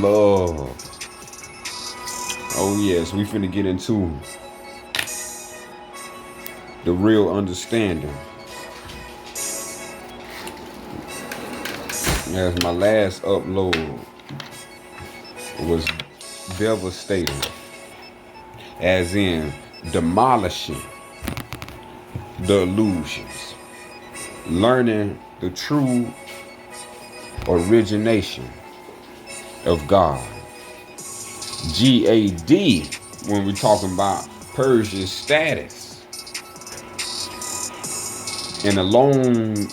love. Oh yes, we finna get into the real understanding. As my last upload was devastating, as in demolishing the illusions, learning the true origination of God. GAD, when we're talking about Persia's status, and a long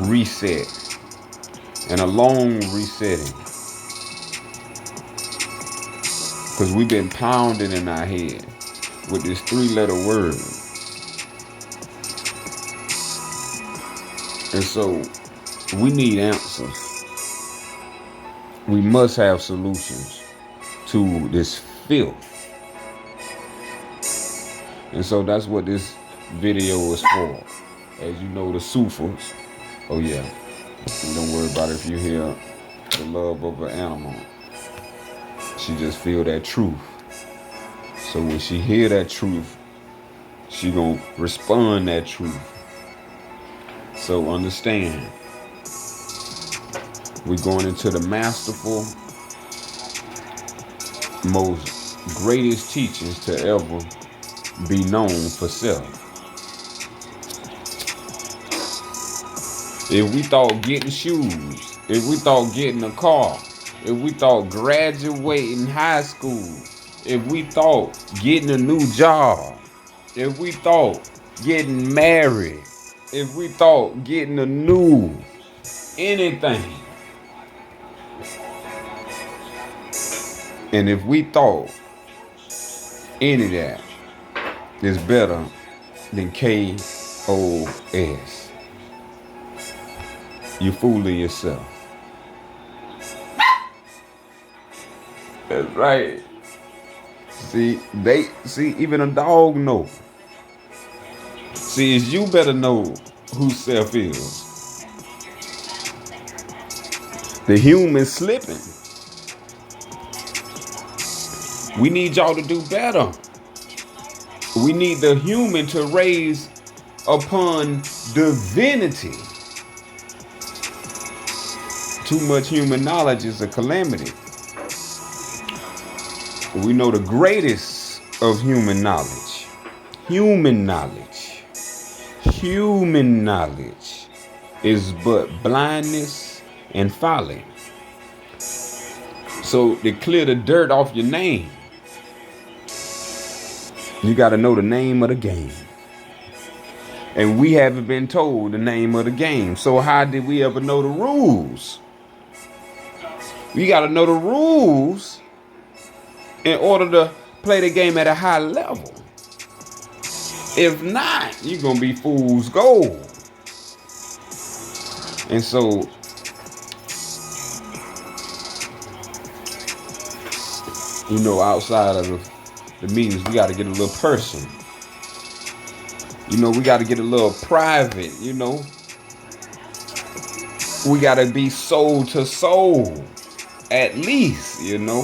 reset, and a long resetting. Because we've been pounding in our head with this 3-letter word. And so we need answers. We must have solutions to this filth. And so that's what this video is for. As you know, the Sufas. Oh yeah. Don't worry about it if you hear the love of an animal. She just feel that truth. So when she hear that truth, she gonna respond that truth. So understand, we're going into the masterful, most greatest teachings to ever be known for self. If we thought getting shoes, if we thought getting a car, if we thought graduating high school, if we thought getting a new job, if we thought getting married, if we thought getting a new anything, and if we thought any of that is better than K.O.S, you fooling yourself. That's right. See, even a dog know. See, it's you better know who self is. The human slipping. We need y'all to do better. We need the human to raise upon divinity. Too much human knowledge is a calamity. We know the greatest of human knowledge. Human knowledge is but blindness and folly. So to clear the dirt off your name, you got to know the name of the game. And we haven't been told the name of the game. So how did we ever know the rules? You got to know the rules in order to play the game at a high level. If not, you're going to be fool's gold. And so, you know, outside of the meetings, we got to get a little personal. You know, we got to get a little private, you know. We got to be soul to soul, at least, you know.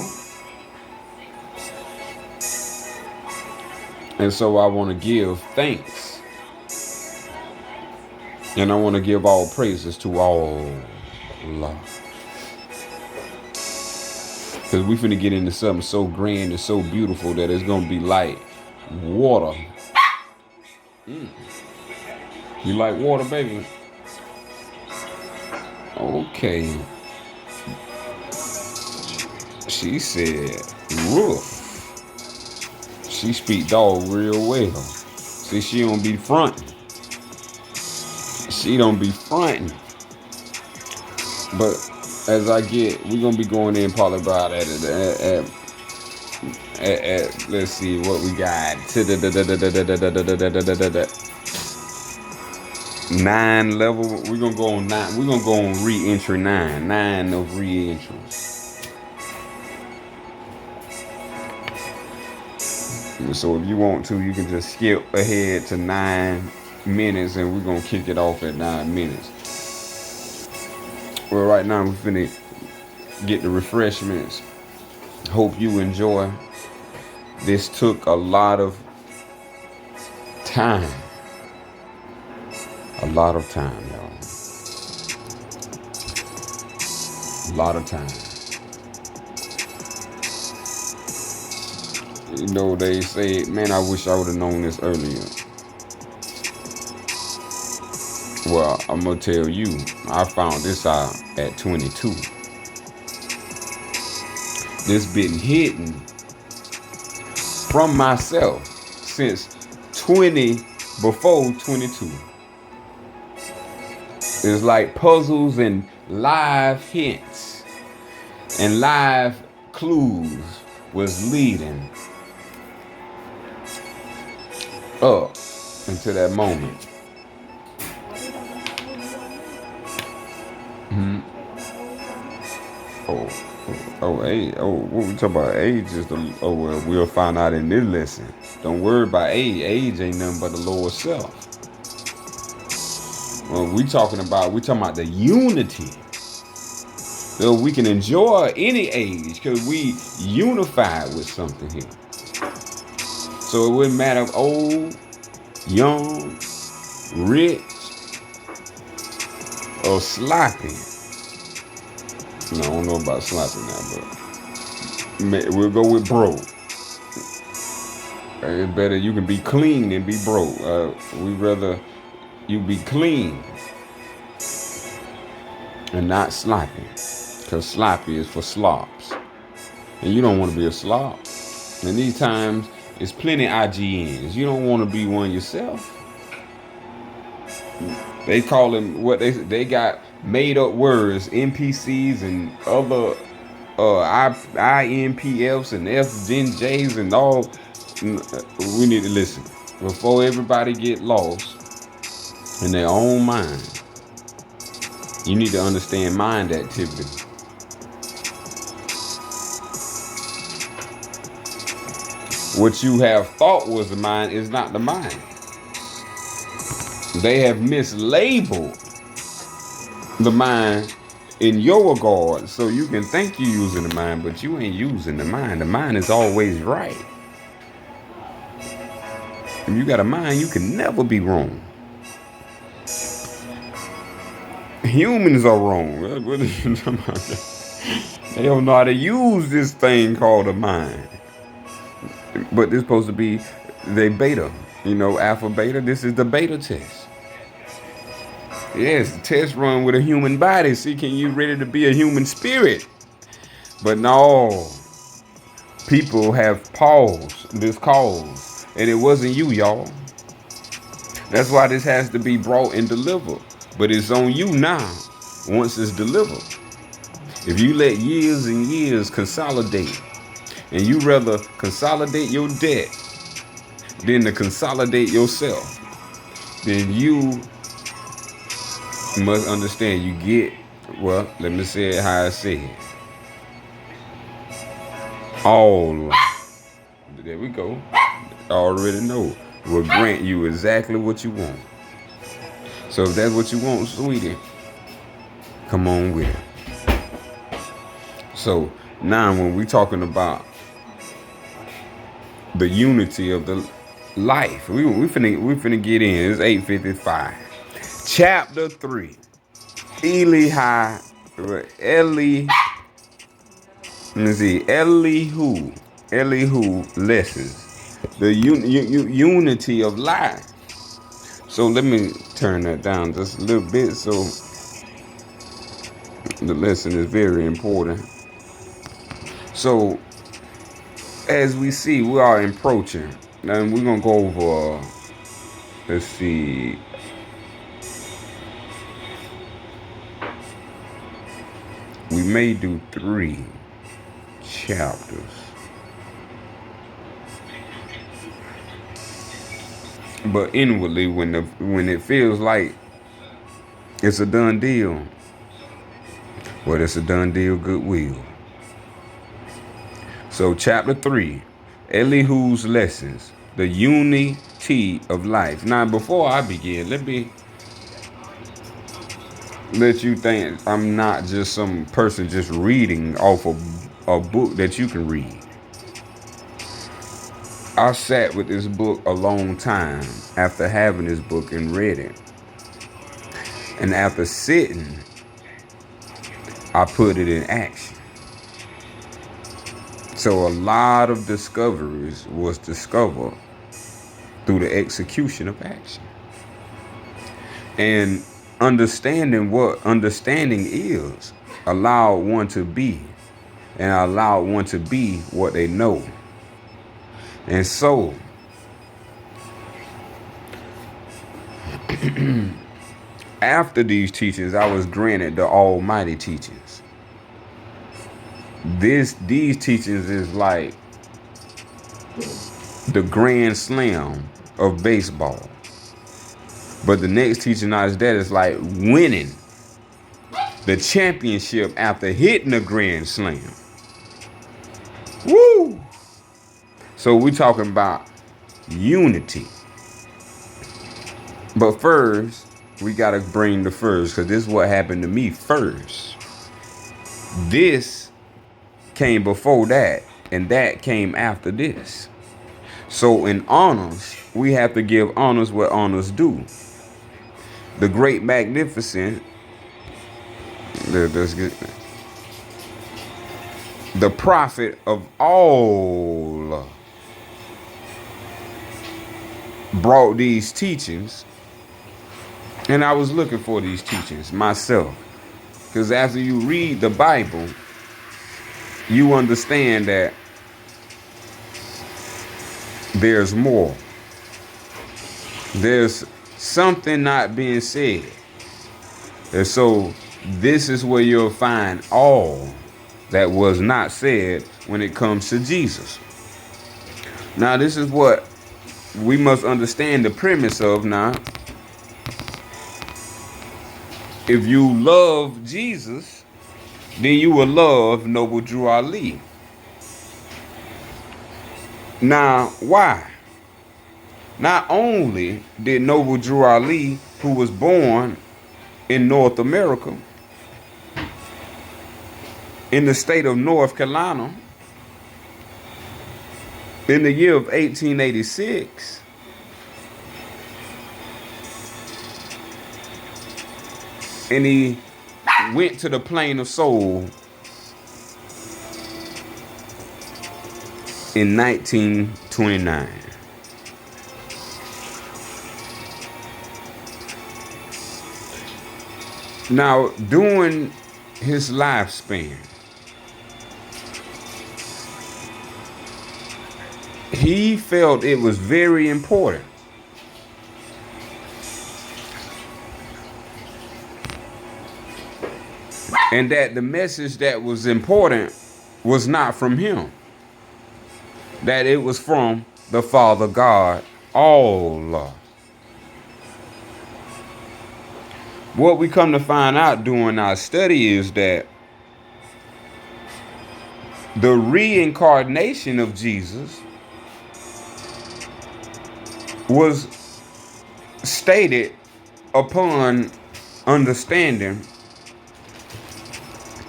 And so I want to give thanks. And I want to give all praises to Allah. Because we finna get into something so grand and so beautiful that it's going to be like water. You like water, baby? Okay. She said roof. She speak dog real well. See, she don't be fronting. She don't be fronting. But as I get, we're gonna be going in probably about at let's see what we got. 9 level. We're gonna go on 9. We're gonna go on re-entry 9. 9 of re-entry. So if you want to, you can just skip ahead to 9 minutes and we're going to kick it off at 9 minutes. Well, right now we're finna get the refreshments. Hope you enjoy. This took a lot of time. A lot of time, y'all. A lot of time. You know, they say, man, I wish I would have known this earlier. Well, I'm going to tell you, I found this out at 22. This been hidden from myself since before 22. It's like puzzles and live hints and live clues was leading up into that moment. What we talking about? Age is well, we'll find out in this lesson. Don't worry about age. Age ain't nothing but the lower self. Well, we talking about the unity. So we can enjoy any age because we unified with something here. So it wouldn't matter if old, young, rich, or sloppy. No, I don't know about sloppy now, but we'll go with broke. It's better you can be clean than be broke. We'd rather you be clean and not sloppy, because sloppy is for slops, and you don't want to be a slop. And these times, it's plenty IGNs. You don't want to be one yourself. They call them what they got made up words, NPCs and other INPFs and FNJs and all. We need to listen before everybody get lost in their own mind. You need to understand mind activity. What you have thought was the mind is not the mind. They have mislabeled the mind in your regard, so you can think you're using the mind, but you ain't using the mind. The mind is always right. If you got a mind, you can never be wrong. Humans are wrong. What are you talking about? They don't know how to use this thing called a mind. But this is supposed to be the beta. Alpha, beta. This is the beta test. Yes, test run with a human body. See, can you ready to be a human spirit? But no. People have paused this cause. And it wasn't you, y'all. That's why this has to be brought and delivered. But it's on you now, once it's delivered. If you let years and years consolidate, and you rather consolidate your debt than to consolidate yourself, then you must understand you get, well, let me say it how I say it. All, there we go. I already know. Will grant you exactly what you want. So if that's what you want, sweetie, come on with it. So now when we talking about the unity of the life, we finna get in. It's 8:55. Chapter 3. Elihu lessons. The unity of life. So let me turn that down just a little bit. So the lesson is very important. So as we see, we are approaching. And we're going to go over, let's see. We may do 3 chapters. But inwardly, when it feels like it's a done deal, well, it's a done deal goodwill. So chapter 3, Elihu's lessons, the unity of life. Now, before I begin, let let you think I'm not just some person just reading off a book that you can read. I sat with this book a long time after having this book and read it. And after sitting, I put it in action. So a lot of discoveries was discovered through the execution of action. And understanding what understanding is allow one to be, and allow one to be what they know. And so after these teachings, I was granted the almighty teachings. These teachings is like the grand slam of baseball. But the next teaching after that is like winning the championship after hitting a grand slam. Woo! So we're talking about unity. But first, we got to bring the first, because this is what happened to me first. This came before that, and that came after this. So in honors, we have to give honors where honors due. The great magnificent, the prophet of all brought these teachings, and I was looking for these teachings myself, because after you read the Bible, you understand that there's more. There's something not being said. And so this is where you'll find all that was not said when it comes to Jesus. Now, this is what we must understand the premise of now. If you love Jesus, then you will love Noble Drew Ali. Now, why? Not only did Noble Drew Ali, who was born in North America, in the state of North Carolina, in the year of 1886, and he went to the plane of soul in 1929. Now, during his lifespan, he felt it was very important and that the message that was important was not from him, that it was from the Father God, Allah. What we come to find out during our study is that the reincarnation of Jesus was stated upon understanding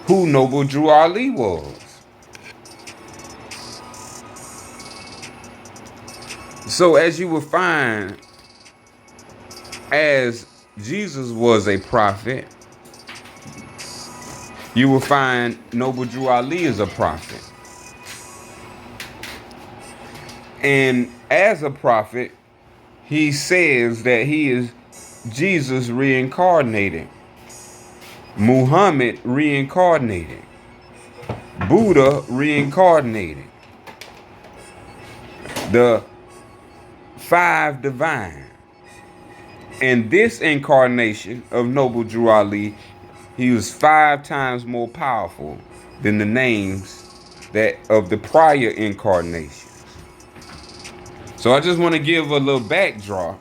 who Noble Drew Ali was. So as you will find, as Jesus was a prophet, you will find Noble Drew Ali is a prophet. And as a prophet, he says that he is Jesus reincarnated, Muhammad reincarnated, Buddha reincarnated, the five divine. And this incarnation of Noble Drew Ali, he was 5 times more powerful than the names that of the prior incarnations. So I just want to give a little backdrop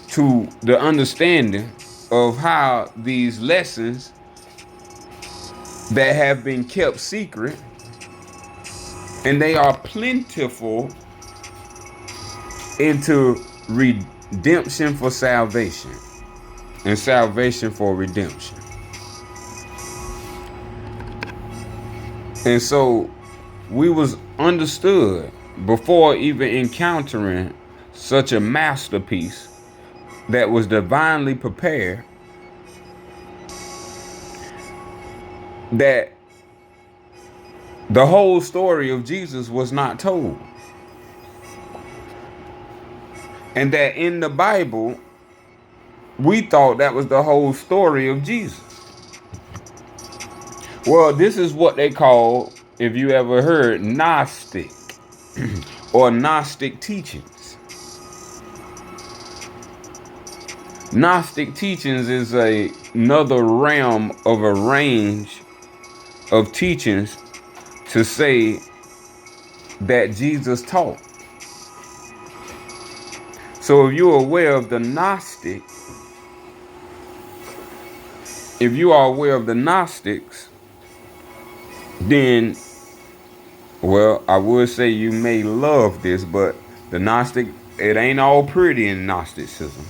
to the understanding of how these lessons that have been kept secret, and they are plentiful into redemption for salvation and salvation for redemption. And so we was understood before even encountering such a masterpiece that was divinely prepared, that the whole story of Jesus was not told. And that in the Bible, we thought that was the whole story of Jesus. Well, this is what they call, if you ever heard, Gnostic or Gnostic teachings. Gnostic teachings is another realm of a range of teachings to say that Jesus taught. So if you're aware of the Gnostic, if you are aware of the Gnostics, then, well, I would say you may love this, but the Gnostic, it ain't all pretty in Gnosticism.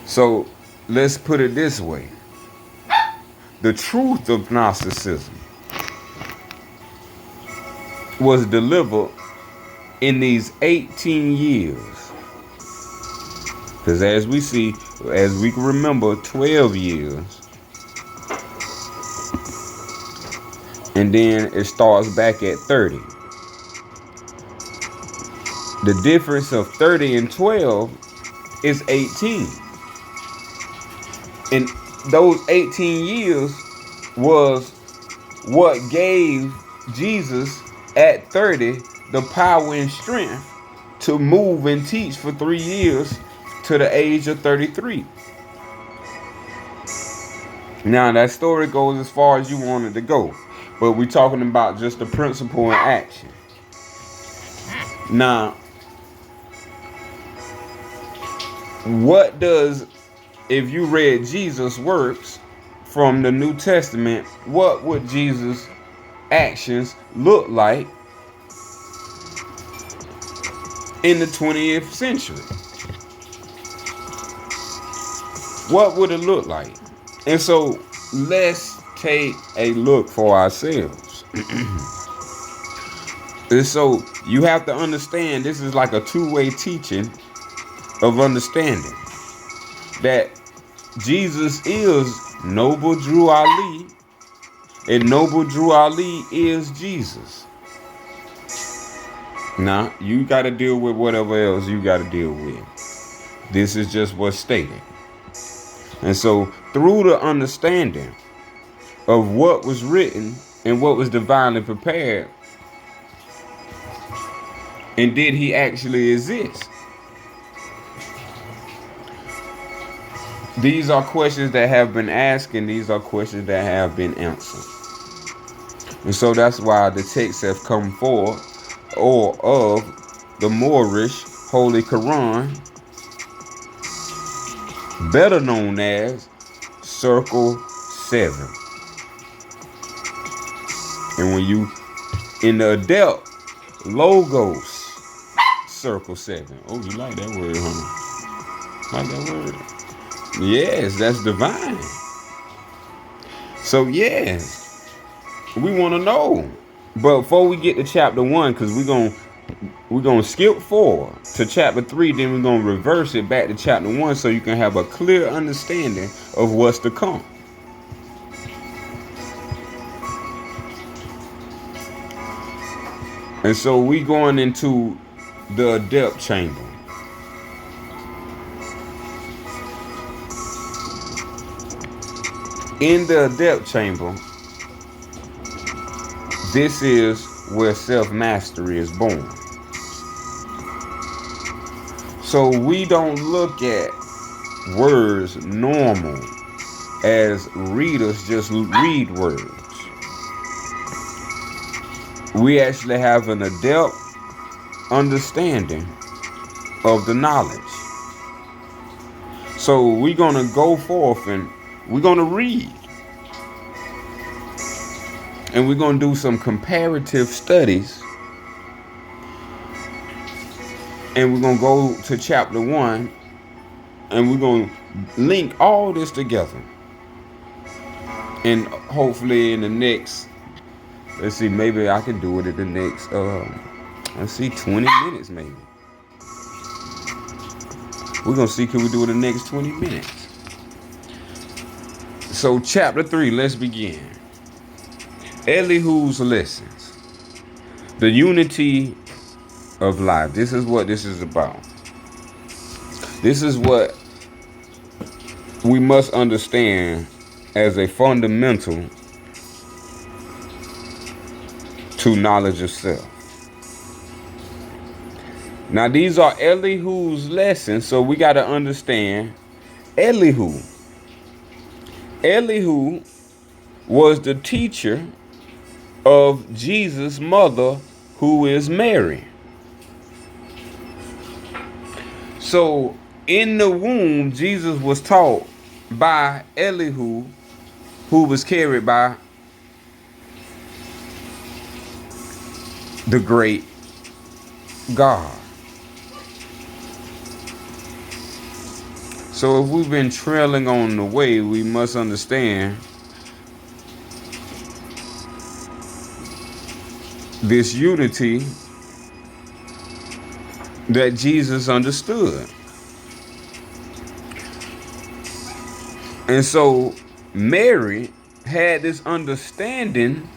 So let's put it this way. The truth of Gnosticism was delivered in these 18 years. Because as we see, as we can remember, 12 years. And then it starts back at 30. The difference of 30 and 12 is 18. And those 18 years was what gave Jesus at 30 the power and strength to move and teach for 3 years to the age of 33. Now that story goes as far as you want it to go, but we're talking about just the principle in action. Now, what does, if you read Jesus' works from the New Testament, what would Jesus' actions look like in the 20th century? What would it look like? And so let's take a look for ourselves. And so you have to understand, this is like a two-way teaching of understanding that Jesus is Noble Drew Ali, and Noble Drew Ali is Jesus. Now, you got to deal with whatever else you got to deal with. This is just what's stated. And so, through the understanding of what was written and what was divinely prepared, and did he actually exist? These are questions that have been asked, and these are questions that have been answered. And so that's why the texts have come forth, or of the Moorish Holy Quran, better known as Circle 7. And when you in the Adept Logos Circle 7. Oh, you like that word, huh? Like that word? Yes, that's divine. So yes, we want to know. But before we get to chapter 1, because we're gonna skip forward to chapter 3, then we're gonna reverse it back to chapter 1 so you can have a clear understanding of what's to come. And so we going into the Adept Chamber. In the Adept Chamber, this is where self-mastery is born. So we don't look at words normal as readers just read words. We actually have an adept understanding of the knowledge. So we're going to go forth and we're going to read. And we're going to do some comparative studies. And we're going to go to chapter 1. And we're going to link all this together. And hopefully in the next Let's see, maybe I can do it in the next, let's see, 20 minutes maybe. We're going to see, can we do it in the next 20 minutes? So chapter 3, let's begin. Elihu's lessons. The unity of life. This is what this is about. This is what we must understand as a fundamental to knowledge of self. Now these are Elihu's lessons, so we got to understand Elihu. Elihu was the teacher of Jesus' mother, who is Mary. So in the womb, Jesus was taught by Elihu, who was carried by the great God. So if we've been trailing on the way, we must understand this unity that Jesus understood. And so Mary had this understanding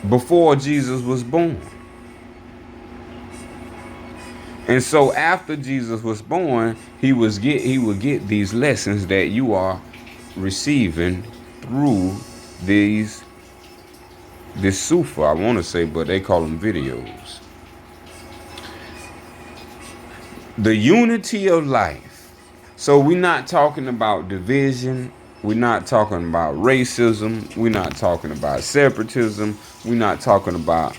before Jesus was born. And so after Jesus was born, he would get these lessons that you are receiving through this Sufa, I want to say, but they call them videos. The unity of life. So we're not talking about division. We're not talking about racism. We're not talking about separatism. We're not talking about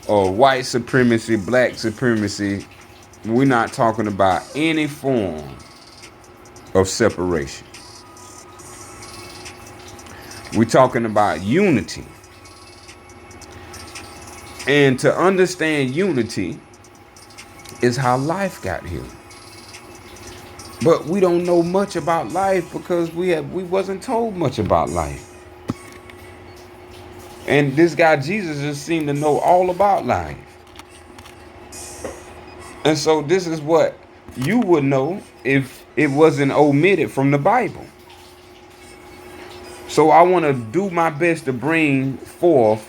white supremacy, black supremacy. We're not talking about any form of separation. We're talking about unity. And to understand unity is how life got here. But we don't know much about life because we wasn't told much about life. And this guy Jesus just seemed to know all about life. And so this is what you would know if it wasn't omitted from the Bible. So I want to do my best to bring forth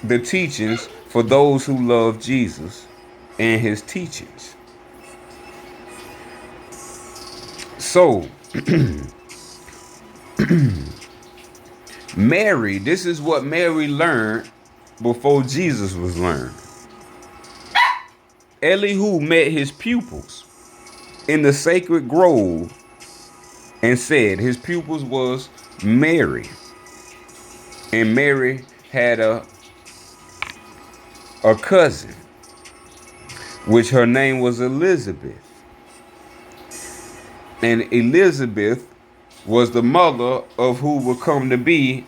the teachings for those who love Jesus and his teachings. So, Mary, this is what Mary learned before Jesus was learned. Elihu met his pupils in the sacred grove and said his pupils was Mary. And Mary had a cousin, which her name was Elizabeth. And Elizabeth was the mother of who would come to be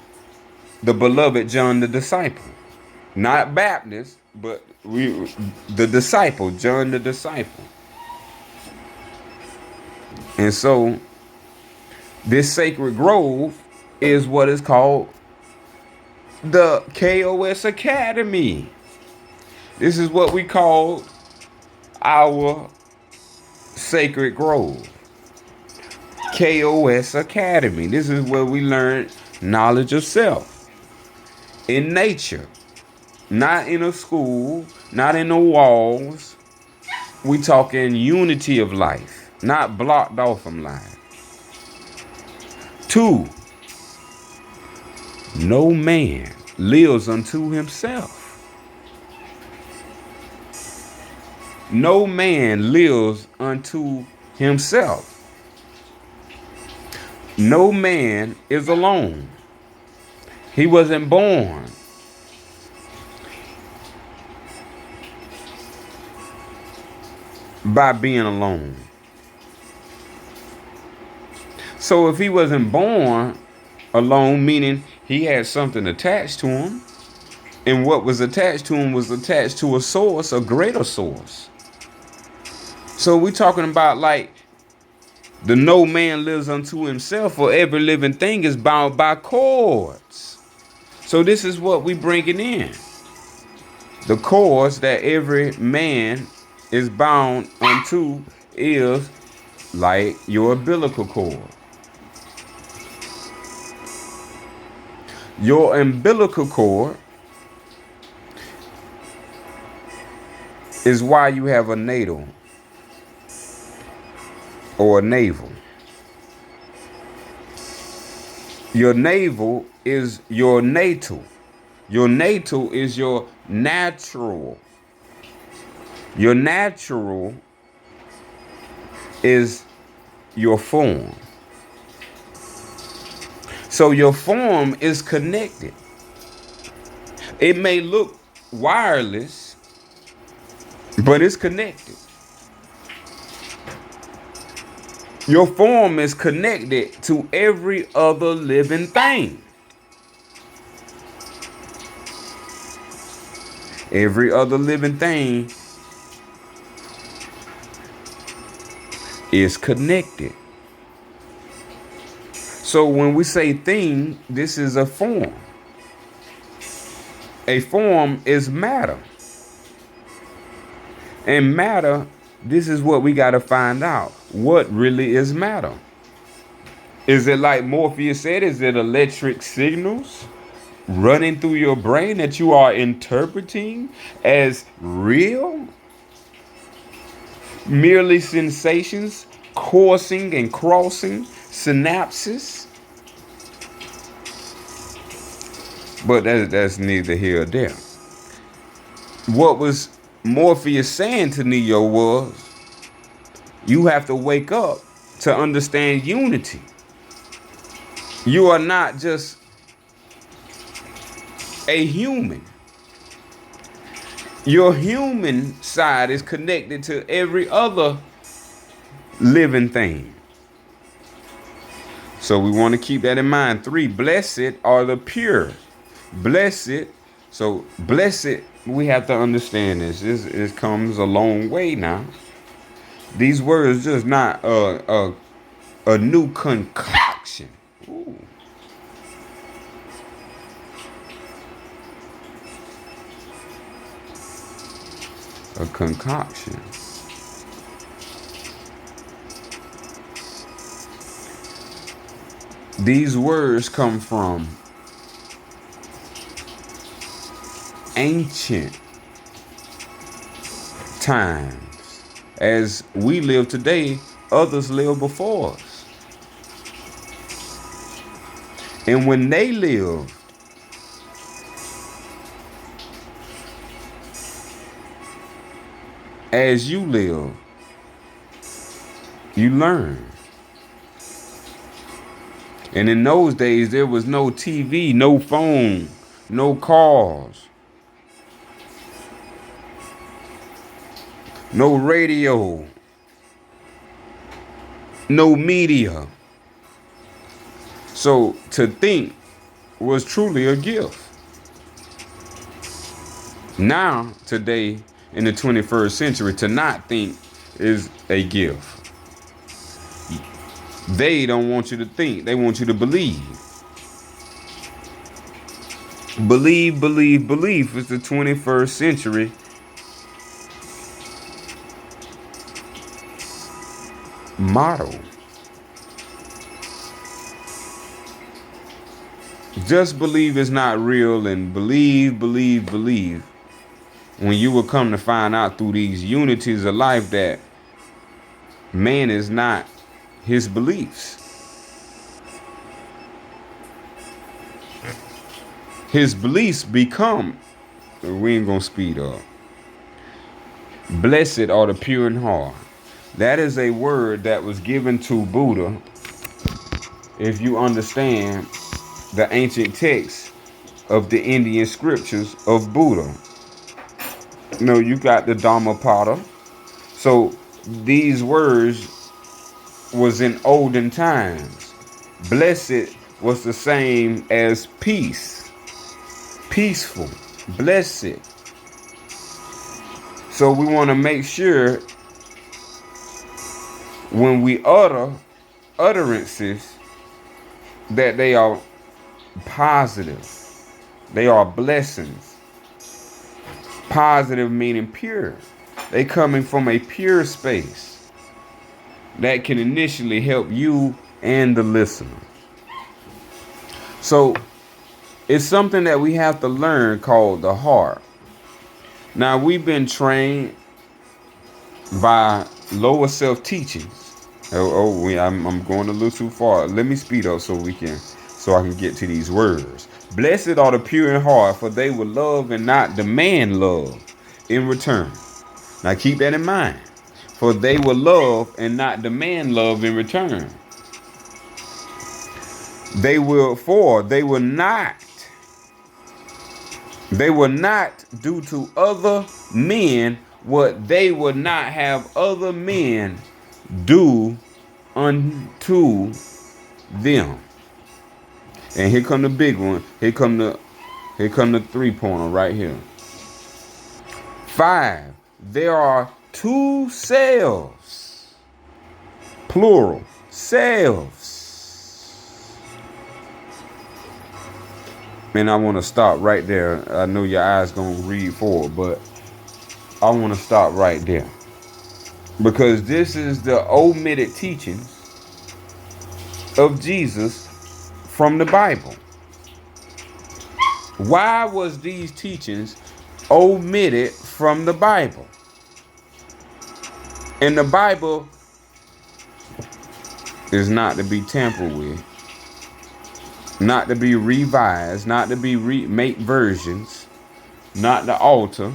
the beloved John the disciple. Not Baptist, but the disciple, John the disciple. And so this sacred grove is what is called the K.O.S. Academy. This is what we call our sacred grove. K.O.S. Academy. This is where we learn knowledge of self in nature, not in a school, not in the walls. We talking unity of life, not blocked off from life. 2, no man lives unto himself. No man lives unto himself. No man is alone. He wasn't born by being alone. So if he wasn't born alone, meaning he had something attached to him, and what was attached to him was attached to a source, a greater source. So we're talking about like the no man lives unto himself, for every living thing is bound by cords. So this is what we bringing in. The cords that every man is bound unto is like your umbilical cord. Your umbilical cord is why you have a natal or a navel. Your navel is your natal. Your natal is your natural. Your natural is your form. So your form is connected. It may look wireless, but it's connected. Your form is connected to every other living thing. Every other living thing is connected. So when we say thing, this is a form. A form is matter. And matter, this is what we got to find out. What really is matter? Is it like Morpheus said? Is it electric signals running through your brain that you are interpreting as real? Merely sensations coursing and crossing synapses? But that's neither here or there. What was Morpheus saying to Neo was, you have to wake up to understand unity. You are not just a human. Your human side is connected to every other living thing. So we want to keep that in mind. 3, blessed are the pure. Blessed. So blessed, we have to understand this. This comes a long way now. These words just not a new concoction. Ooh. A concoction. These words come from ancient times. As we live today, others lived before us. And when they lived, as you live, you learn. And in those days, there was no TV, no phone, no cars, no radio, no media. So to think was truly a gift. Now, today, in the 21st century, to not think is a gift. They don't want you to think. They want you to believe. Believe, believe, believe is the 21st century motto. Just believe it's not real and believe, believe, believe. When you will come to find out through these unities of life that man is not his beliefs. His beliefs become, we ain't gonna speed up. Blessed are the pure in heart. That is a word that was given to Buddha. If you understand the ancient texts of the Indian scriptures of Buddha. No, you got the Dhammapada. So these words was in olden times. Blessed was the same as peace. Peaceful. Blessed. So we want to make sure when we utter utterances that they are positive, They are blessings. Positive meaning pure. They coming from a pure space that can initially help you and the listener. So it's something that we have to learn called the heart. Now we've been trained by lower self teachings. I'm going a little too far. Let me speed up so I can get to these words. Blessed are the pure in heart, for they will love and not demand love in return. Now keep that in mind. For they will love and not demand love in return. They will not do to other men what they would not have other men do unto them. And here come the big one. Here come the 3-pointer right here. 5. There are 2 selves. Plural. Selves. And I want to stop right there. I know your eyes going to read forward, but I want to stop right there. Because this is the omitted teachings of Jesus from the Bible. Why was these teachings omitted from the Bible? And the Bible is not to be tampered with, not to be revised, not to be make versions, not to alter.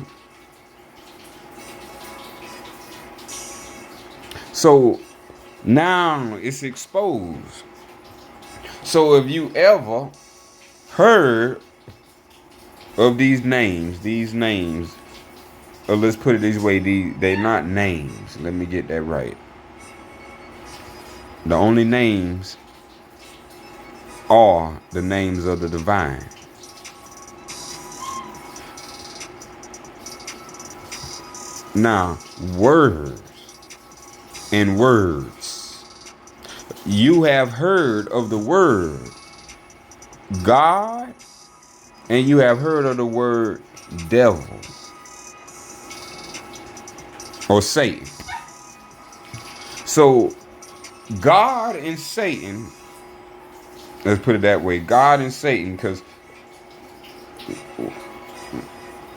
So now it's exposed. So if you ever heard of these names, or let's put it this way, they're not names. Let me get that right. The only names are the names of the divine. Now, words and words. You have heard of the word God, and you have heard of the word devil or Satan. So God and Satan, let's put it that way, God and Satan, because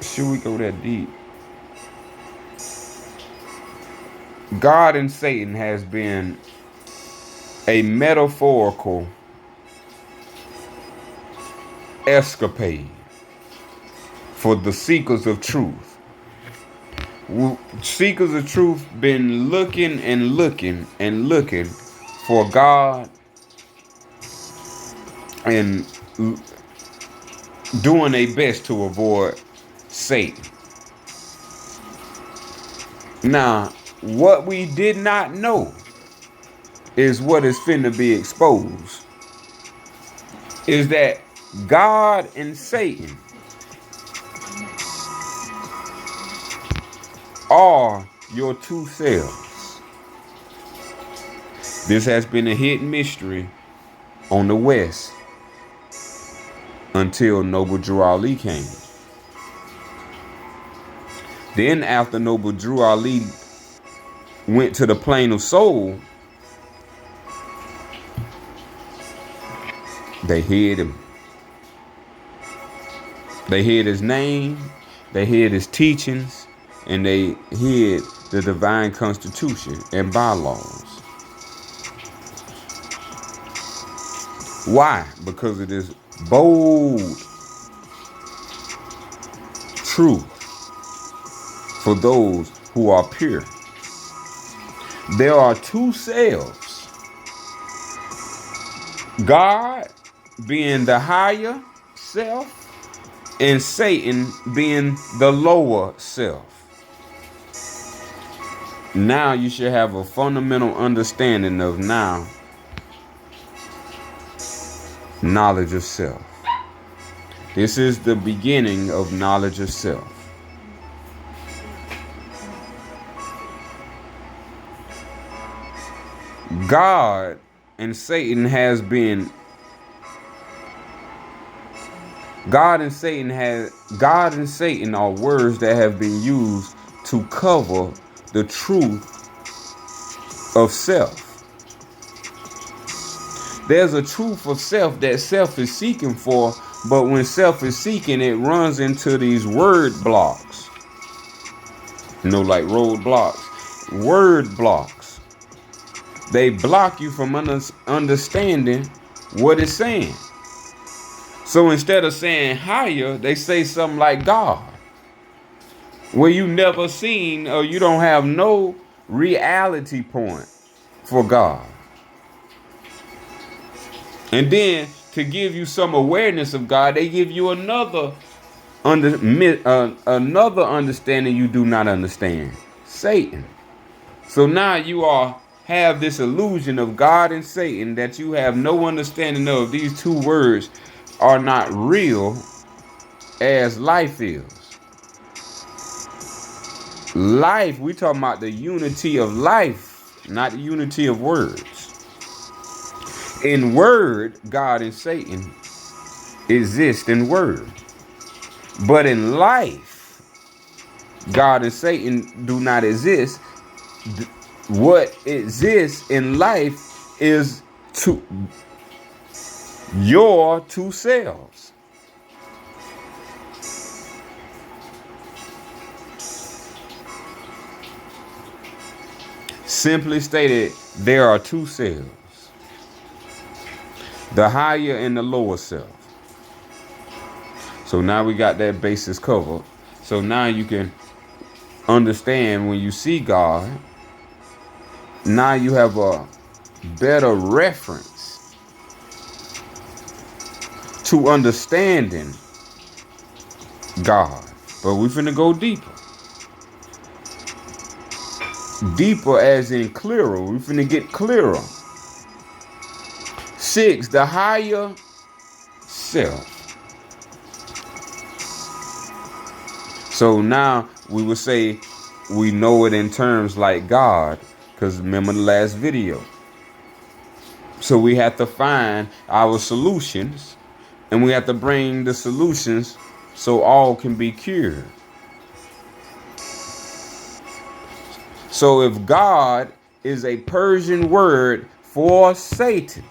should we go that deep? God and Satan has been a metaphorical escapade for the seekers of truth. Seekers of truth been looking and looking and looking for God and doing their best to avoid Satan. Now, what we did not know is what is finna be exposed. Is that God and Satan are your 2 selves. This has been a hidden mystery on the West until Noble Drew Ali came. Then after Noble Drew Ali went to the plane of soul, they hid him. They hid his name, they hid his teachings, and they hid the divine constitution and bylaws. Why? Because it is bold truth for those who are pure. There are 2 selves. God being the higher self and Satan being the lower self. Now you should have a fundamental understanding of now knowledge of self. This is the beginning of knowledge of self. God and Satan has been God and Satan are words that have been used to cover the truth of self. There's a truth of self that self is seeking for, but when self is seeking, it runs into these word blocks. Like roadblocks. Word blocks. They block you from understanding what it's saying. So instead of saying higher, they say something like God, where you never seen or you don't have no reality point for God. And then to give you some awareness of God, they give you another understanding you do not understand. Satan. So now you have this illusion of God and Satan that you have no understanding of. These two words are not real as life is. Life, we talking about the unity of life, not the unity of words. In word, God and Satan exist in word. But in life, God and Satan do not exist. What exists in life is your two selves. Simply stated, there are two selves. The higher and the lower self. So now we got that basis covered. So now you can understand when you see God, now you have a better reference to understanding God. But we finna go deeper. Deeper as in clearer. We finna get clearer. 6, the higher self. So now we would say we know it in terms like God, because remember the last video. So we have to find our solutions, and we have to bring the solutions so all can be cured. So if God is a Persian word for Satan,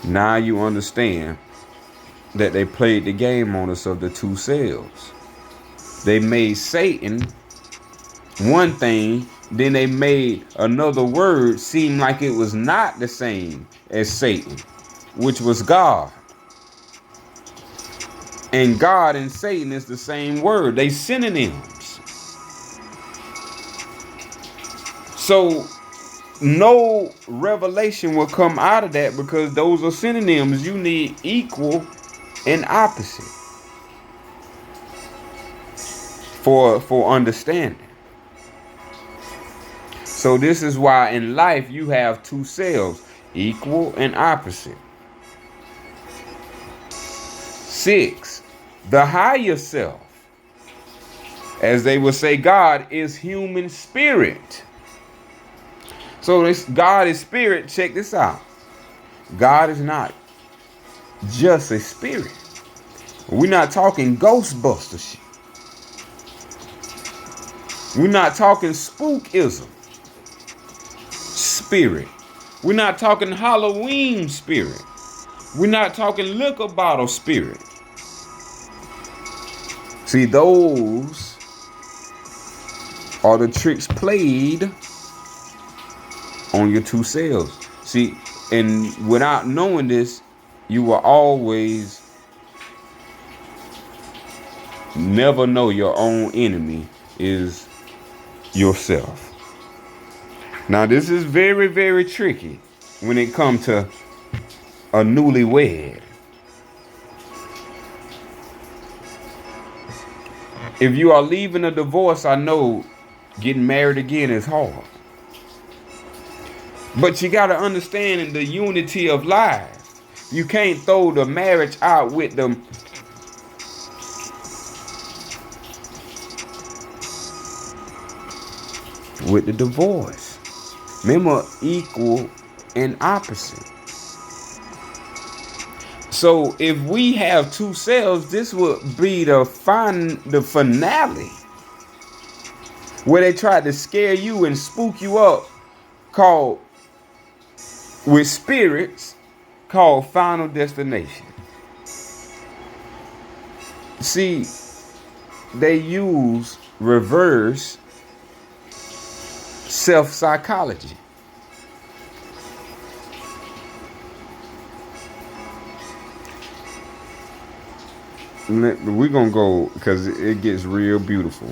now you understand that they played the game on us of the two selves. They made Satan one thing, then they made another word seem like it was not the same as Satan, which was God. And God and Satan is the same word. They synonyms. So no revelation will come out of that, because those are synonyms. You need equal and opposite for understanding. So this is why in life you have two selves, equal and opposite. 6, the higher self. As they would say, God is human spirit. So this God is spirit. Check this out. God is not just a spirit. We're not talking Ghostbuster shit. We're not talking spookism spirit. We're not talking Halloween spirit. We're not talking liquor bottle spirit. See, those are the tricks played on your two selves. See, and without knowing this, you will always never know your own enemy is yourself. Now, this is very, very tricky when it comes to a newlywed. If you are leaving a divorce, I know getting married again is hard. But you got to understand the unity of life. You can't throw the marriage out with the divorce. Remember, equal and opposite. So if we have two selves, this would be the finale where they tried to scare you and spook you up, called with spirits, called Final Destination. See, they use reverse self-psychology. We're gonna go because it gets real beautiful.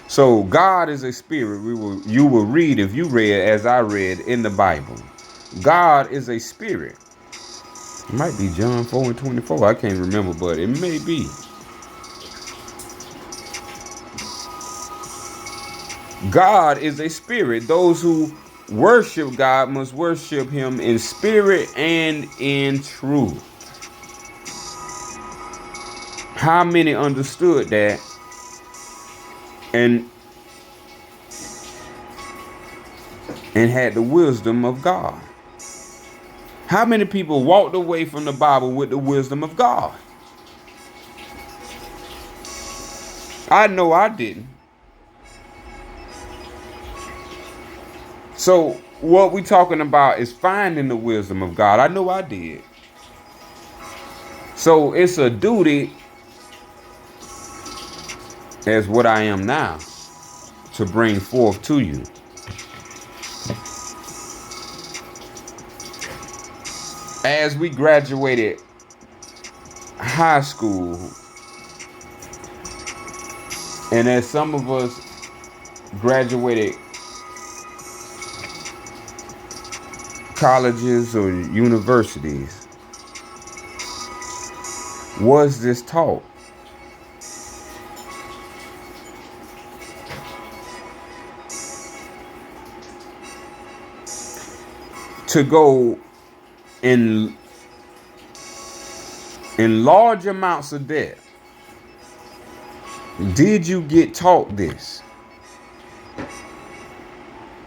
So God is a spirit. You will read, if you read as I read in the Bible. God is a spirit. It might be John 4:24. I can't remember, but it may be. God is a spirit. Those who worship God must worship him in spirit and in truth. How many understood that and had the wisdom of God? How many people walked away from the Bible with the wisdom of God? I know I didn't. So what we talking about is finding the wisdom of God. I know I did. So it's a duty, as what I am now, to bring forth to you. As we graduated high school, and as some of us graduated colleges or universities, was this taught? To go in large amounts of debt. Did you get taught this?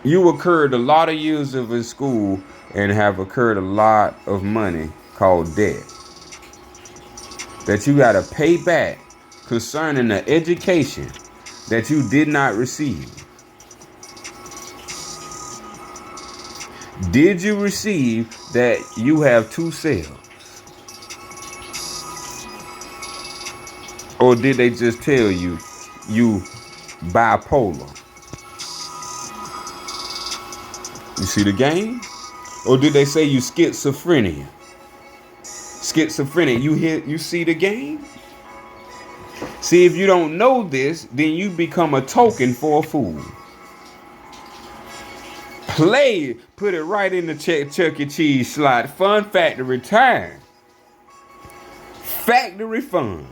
You occurred a lot of years of in school and have occurred a lot of money called debt that you got to pay back concerning the education that you did not receive. Did you receive that you have two selves? Or did they just tell you bipolar? You see the game? Or did they say you schizophrenia? Schizophrenia, you see the game? See, if you don't know this, then you become a token for a fool. Play, put it right in the Chuck E. Cheese slot. Fun Factory time. Factory fun.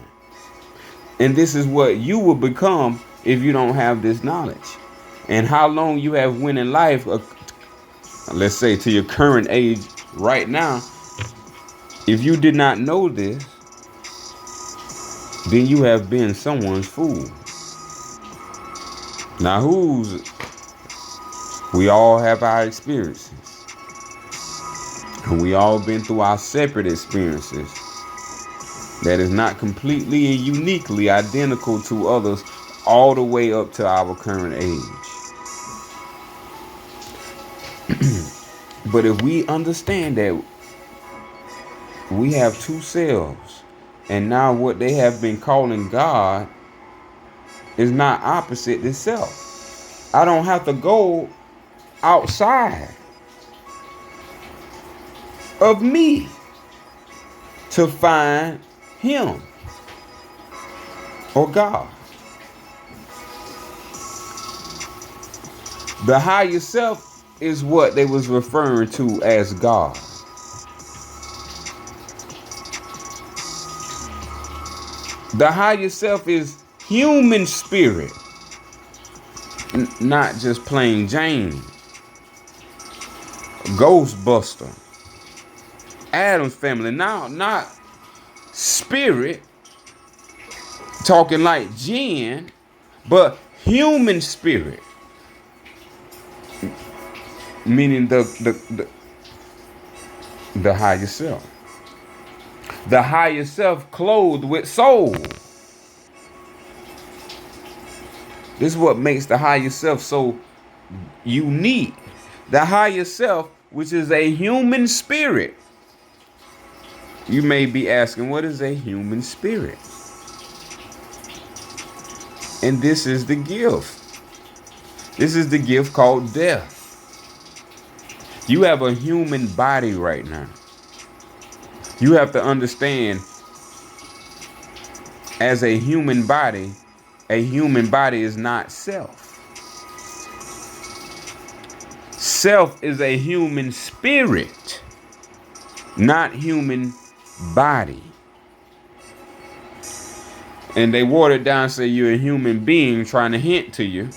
And this is what you will become if you don't have this knowledge. And how long you have went in life, let's say to your current age right now, if you did not know this, then you have been someone's fool. Now we all have our experiences. And we all been through our separate experiences that is not completely and uniquely identical to others all the way up to our current age. But if we understand that we have two selves, and now what they have been calling God is not opposite itself. I don't have to go outside of me to find him or God. The higher self is what they was referring to as God. The higher self is human spirit, not just plain Jane, Ghostbuster, Adam's family. Now, not spirit, talking like jinn, but human spirit, meaning the higher self. The higher self clothed with soul. This is what makes the higher self so unique. The higher self, which is a human spirit. You may be asking, what is a human spirit? And this is the gift. This is the gift called death. You have a human body right now. You have to understand, as a human body is not self. Self is a human spirit, not human body. And they water it down, say you're a human being, trying to hint to you.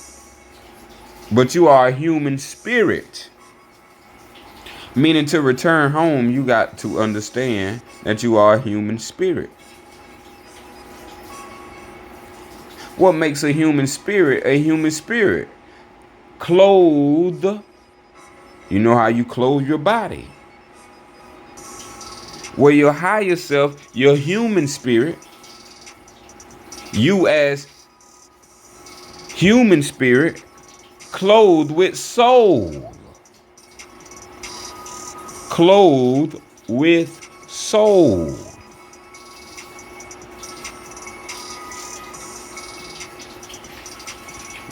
But you are a human spirit. Meaning, to return home, you got to understand that you are a human spirit. What makes a human spirit a human spirit? Clothed. You know how you clothe your body. Well, your higher self, your human spirit, you as human spirit, clothed with soul. Clothed with soul.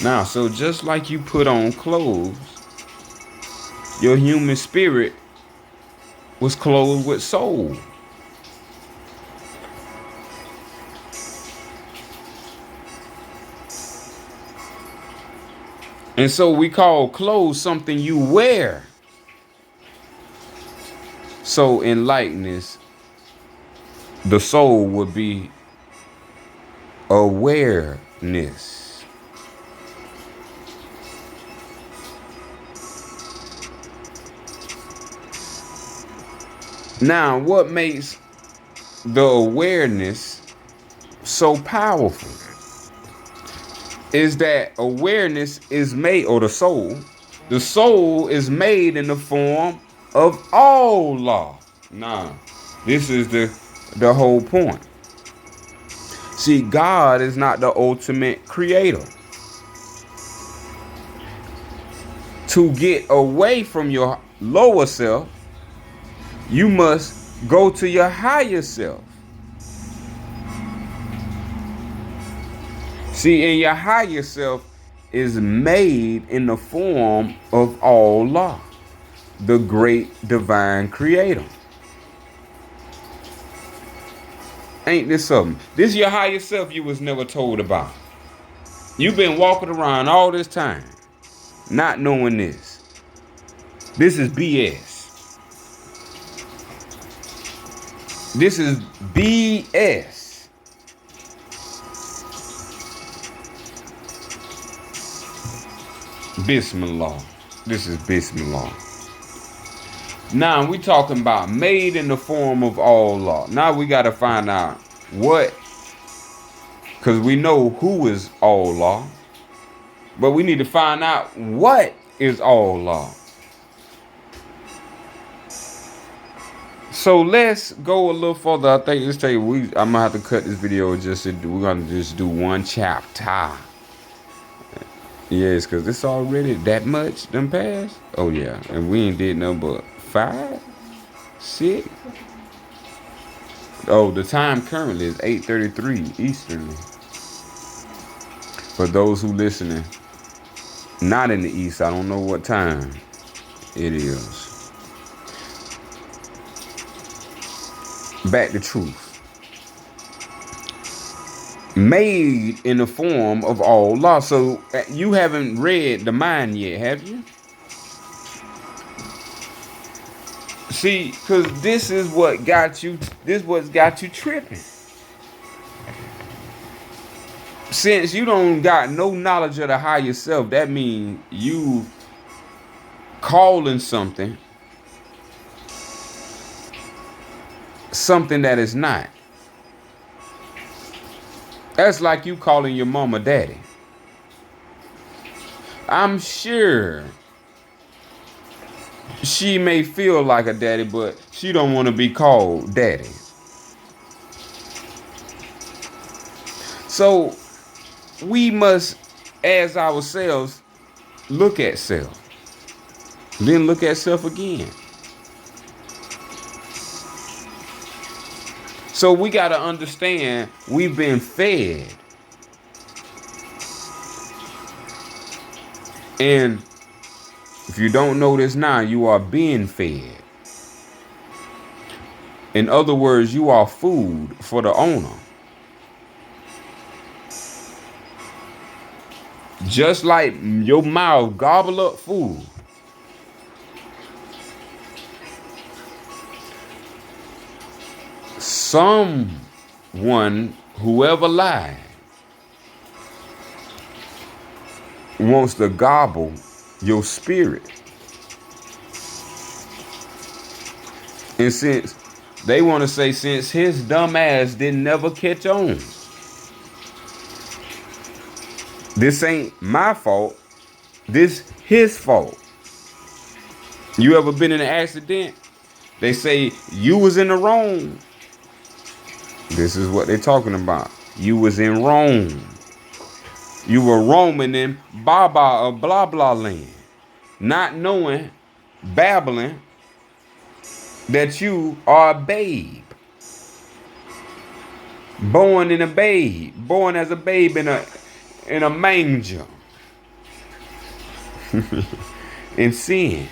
Now, so just like you put on clothes, your human spirit was clothed with soul. And so we call clothes something you wear. So in likeness, the soul would be awareness. Now, what makes the awareness so powerful is that awareness is made, or the soul is made in the form of all law. Now, this is the whole point. See, God is not the ultimate creator. To get away from your lower self, you must go to your higher self. See, and your higher self is made in the form of all law, the great divine creator. Ain't this something? This is your higher self you was never told about. You've been walking around all this time not knowing this. This is BS. This is BS. Bismillah. This is Bismillah. Now we talking about made in the form of all law. Now we got to find out what, because we know who is all law, but we need to find out what is all law. So let's go a little further. I think let's tell you, I'm gonna have to cut this video we're gonna just do one chapter. Yes, because it's already that much done passed. Oh yeah, and we ain't did nothing but 5, 6. Oh, the time currently is 8:33 Eastern. For those who listening, not in the East, I don't know what time it is. Back to truth. Made in the form of all law. So you haven't read the mind yet, have you? See, because this is what got you. This what's got you tripping. Since you don't got no knowledge of the higher self, that means you calling something that is not. That's like you calling your mama daddy. I'm sure she may feel like a daddy, but she don't want to be called daddy. So we must, as ourselves, look at self, then look at self again. So we got to understand we've been fed. And if you don't know this now, you are being fed. In other words, you are food for the owner. Just like your mouth gobble up food, someone, whoever lied, wants to gobble your spirit. And since they want to say, since his dumb ass didn't never catch on, this ain't my fault, this his fault. You ever been in an accident? They say you was in the wrong. This is what they're talking about. You was in Rome. You were roaming in Baba or blah blah land, not knowing, babbling, that you are a babe. Born as a babe in a manger. In sin.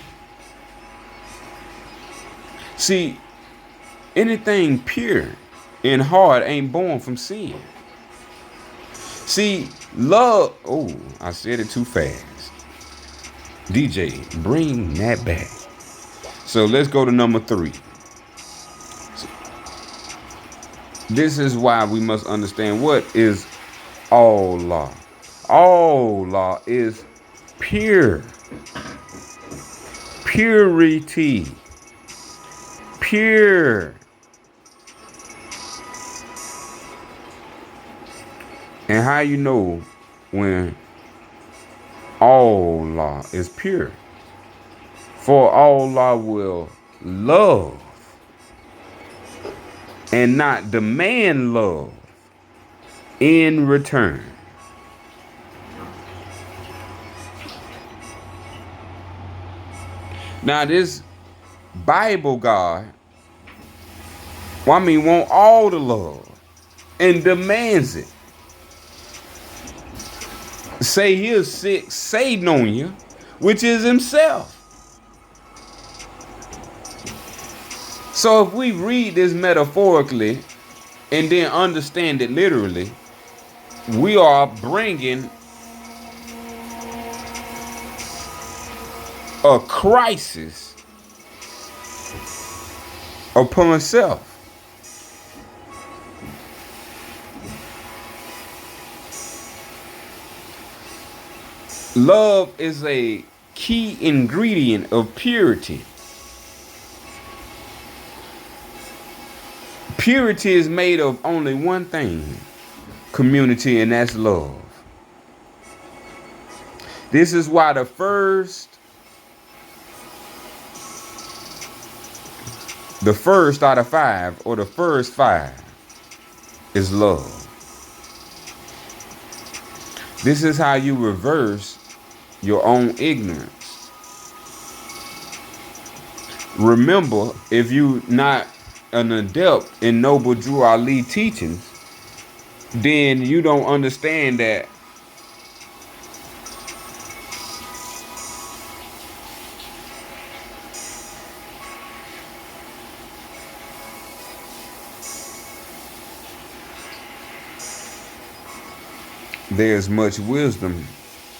See, anything pure and hard ain't born from sin. See, love, oh, I said it too fast. DJ, bring that back. So let's go to number 3. This is why we must understand what is all law. All law is pure. Purity. Pure. And how you know when all law is pure? For all law will love and not demand love in return. Now this Bible God, want all the love and demands it. Say he's sick, Satan on you, which is himself. So if we read this metaphorically and then understand it literally, we are bringing a crisis upon self. Love is a key ingredient of purity. Purity is made of only one thing, community, and that's love. This is why the first out of 5, or the first 5, is love. This is how you reverse your own ignorance. Remember, if you not an adept in Noble Drew Ali teachings, then you don't understand that there's much wisdom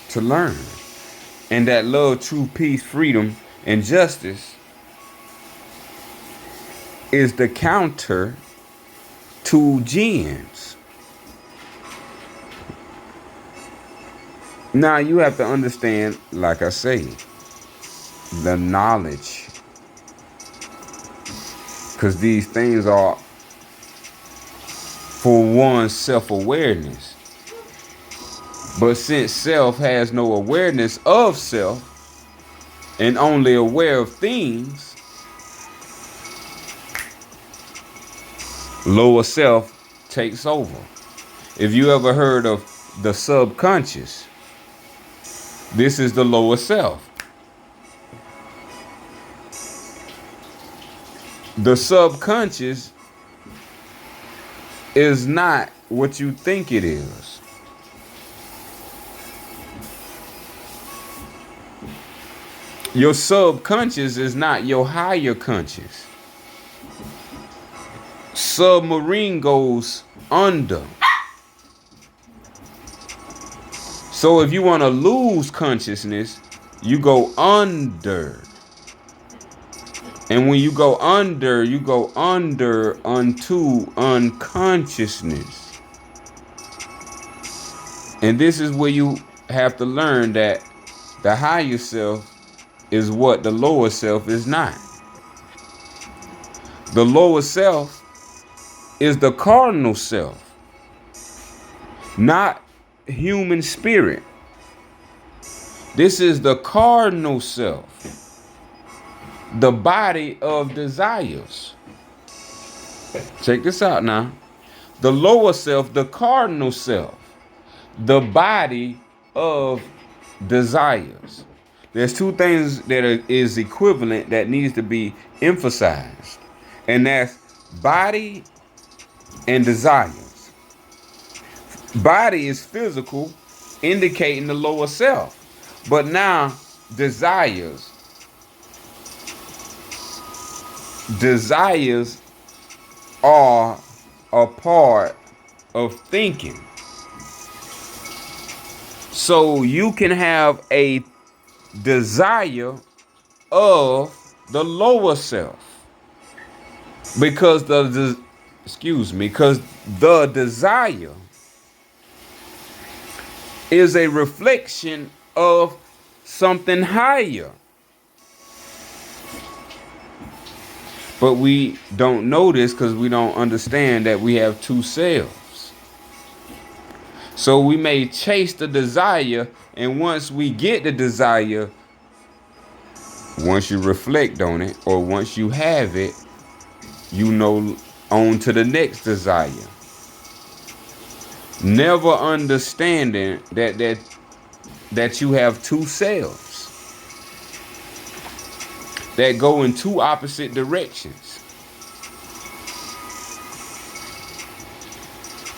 to learn, and that love, true peace, freedom, and justice is the counter to gems. Now you have to understand, like I say, the knowledge, because these things are for one's self-awareness. But since self has no awareness of self and only aware of things, lower self takes over. If you ever heard of the subconscious, this is the lower self. The subconscious is not what you think it is. Your subconscious is not your higher conscious. Submarine goes under. So if you want to lose consciousness, you go under. And when you go under unto unconsciousness. And this is where you have to learn that the higher self is what the lower self is not. The lower self is the cardinal self, not human spirit. This is the cardinal self, the body of desires. Check this out now. The lower self, the cardinal self, the body of desires. There's two things that is equivalent that needs to be emphasized, and that's body and desires. Body is physical, indicating the lower self, but now desires are a part of thinking. So you can have a desire of the lower self because the desire is a reflection of something higher. But we don't know this because we don't understand that we have two selves. So we may chase the desire, and once we get the desire, once you reflect on it, or once you have it, you know, on to the next desire. Never understanding that you have two selves that go in two opposite directions.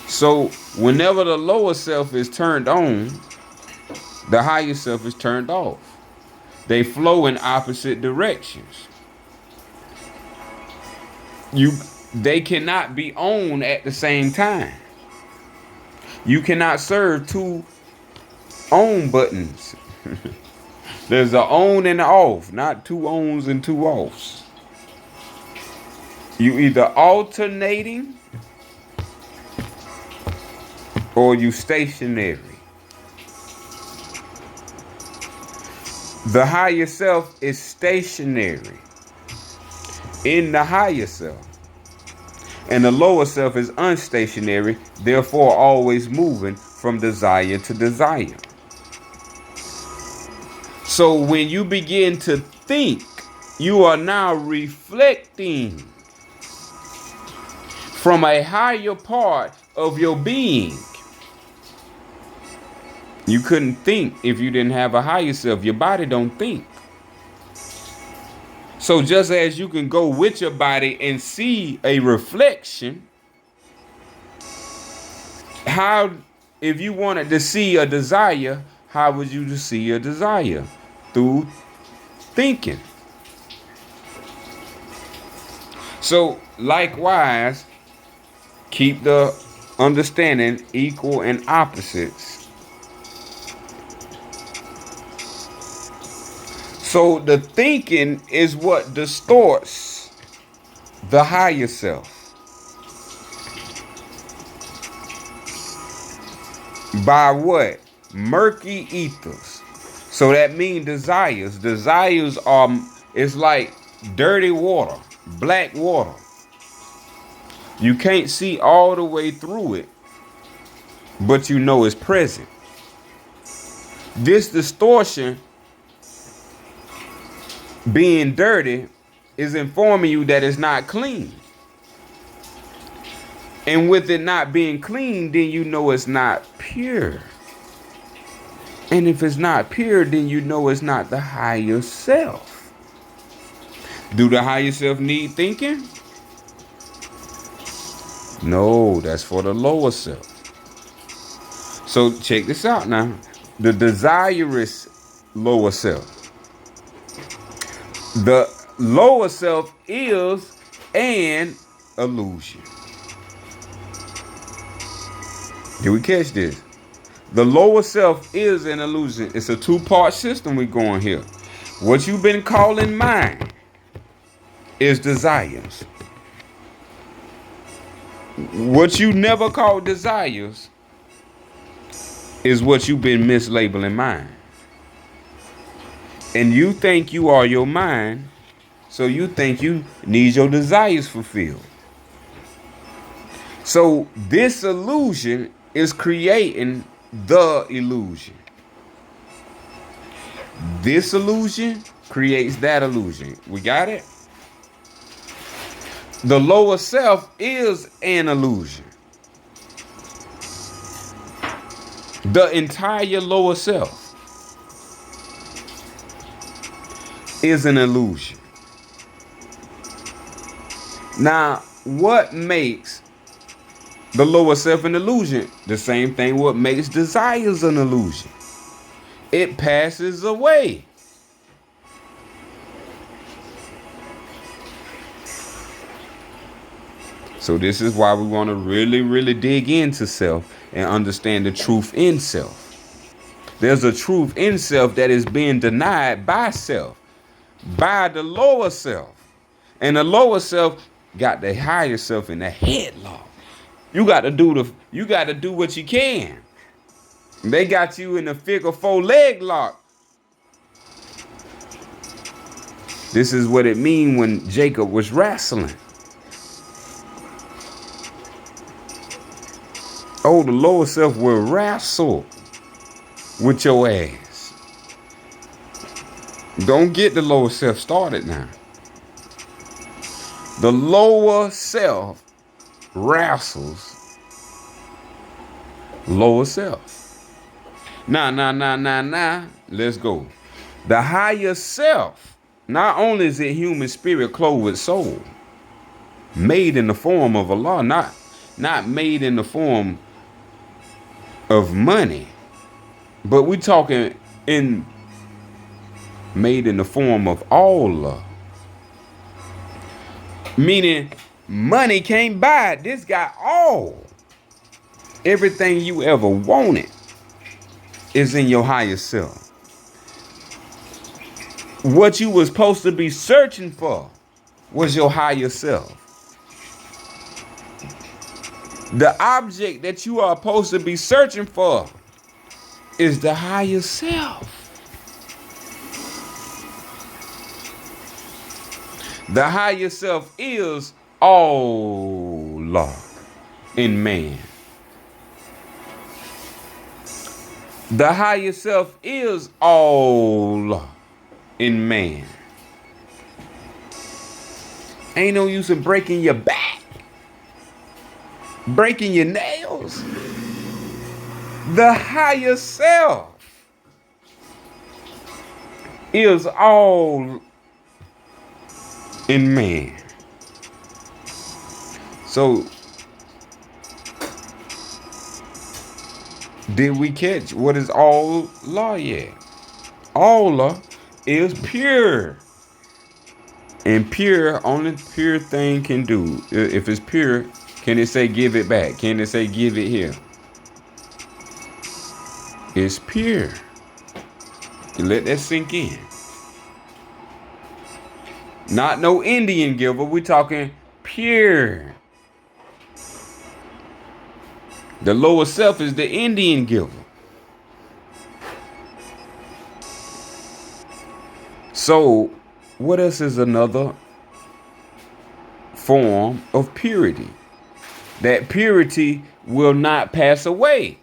So whenever the lower self is turned on, the higher self is turned off. They flow in opposite directions. They cannot be on at the same time. You cannot serve two on buttons. There's an on and an off, not two ons and two offs. You either alternating or you stationary. The higher self is stationary in the higher self. And the lower self is unstationary, therefore always moving from desire to desire. So when you begin to think, you are now reflecting from a higher part of your being. You couldn't think if you didn't have a higher self. Your body don't think. So just as you can go with your body and see a reflection, how, if you wanted to see a desire, how would you see a desire? Through thinking. So likewise, keep the understanding equal and opposites. So the thinking is what distorts the higher self. By what? Murky ethers. So that means desires. Desires are, it's like dirty water, black water. You can't see all the way through it, but you know it's present. This distortion, being dirty, is informing you that it's not clean. And with it not being clean, then you know it's not pure. And if it's not pure, then you know it's not the higher self. Do the higher self need thinking? No, that's for the lower self. So check this out now. The desirous lower self. The lower self is an illusion. Did we catch this? The lower self is an illusion. It's a two-part system we going here. What you've been calling mind is desires. What you never called desires is what you've been mislabeling mind. And you think you are your mind, so you think you need your desires fulfilled. So this illusion is creating the illusion. This illusion creates that illusion. We got it? The lower self is an illusion. The entire lower self is an illusion. Now, what makes the lower self an illusion? The same thing what makes desires an illusion. It passes away. So this is why we want to really dig into self and understand the truth in self. There's a truth in self that is being denied by self, by the lower self. And the lower self got the higher self in the headlock. You got to do what you can. They got you in the figure four leg lock. This is what it mean when Jacob was wrestling. Oh, the lower self will wrestle with your ass. Don't get the lower self started now. The lower self wrestles lower self. Nah. Let's go. The higher self, not only is it human spirit clothed with soul, made in the form of Allah, not made in the form of money, but we talking made in the form of Allah. Meaning money can't buy it. This got all. Everything you ever wanted is in your higher self. What you was supposed to be searching for was your higher self. The object that you are supposed to be searching for is the higher self. The higher self is Allah in man. The higher self is Allah in man. Ain't no use in breaking your back, breaking your nails. The higher self is all in man. So, did we catch what is Allah yet? Allah is pure. And pure, only pure thing can do. If it's pure, can it say give it back? Can it say give it here? It's pure. You let that sink in. Not no Indian giver. We talking pure. The lower self is the Indian giver. So, what else is another form of purity? That purity will not pass away.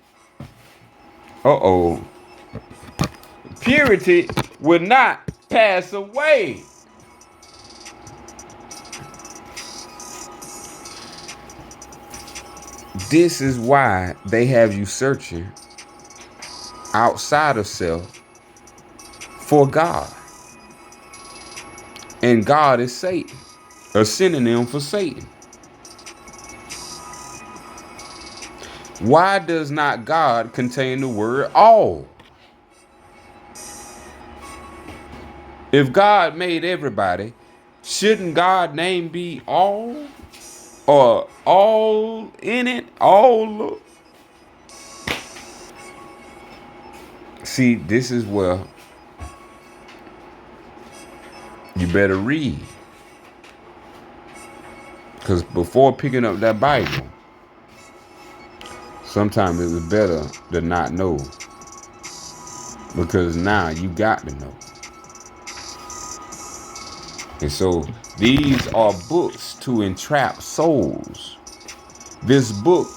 Purity will not pass away. This is why they have you searching outside of self for God. And God is Satan, a synonym for Satan. Why does not God contain the word all? If God made everybody, shouldn't God's name be all? Or all in it? All? See, this is where you better read. Because before picking up that Bible, sometimes it was better to not know. Because now you got to know. And so these are books to entrap souls. This book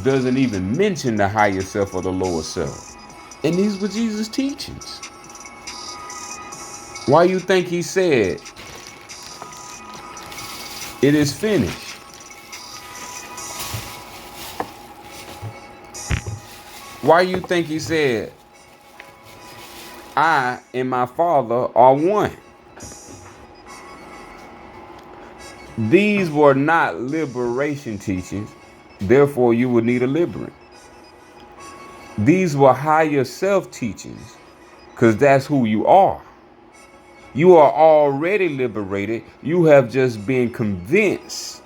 doesn't even mention the higher self or the lower self. And these were Jesus' teachings. Why you think he said, it is finished? Why you think he said, I and my Father are one? These were not liberation teachings. Therefore, you would need a liberant. These were higher self teachings, because that's who you are. You are already liberated. You have just been convinced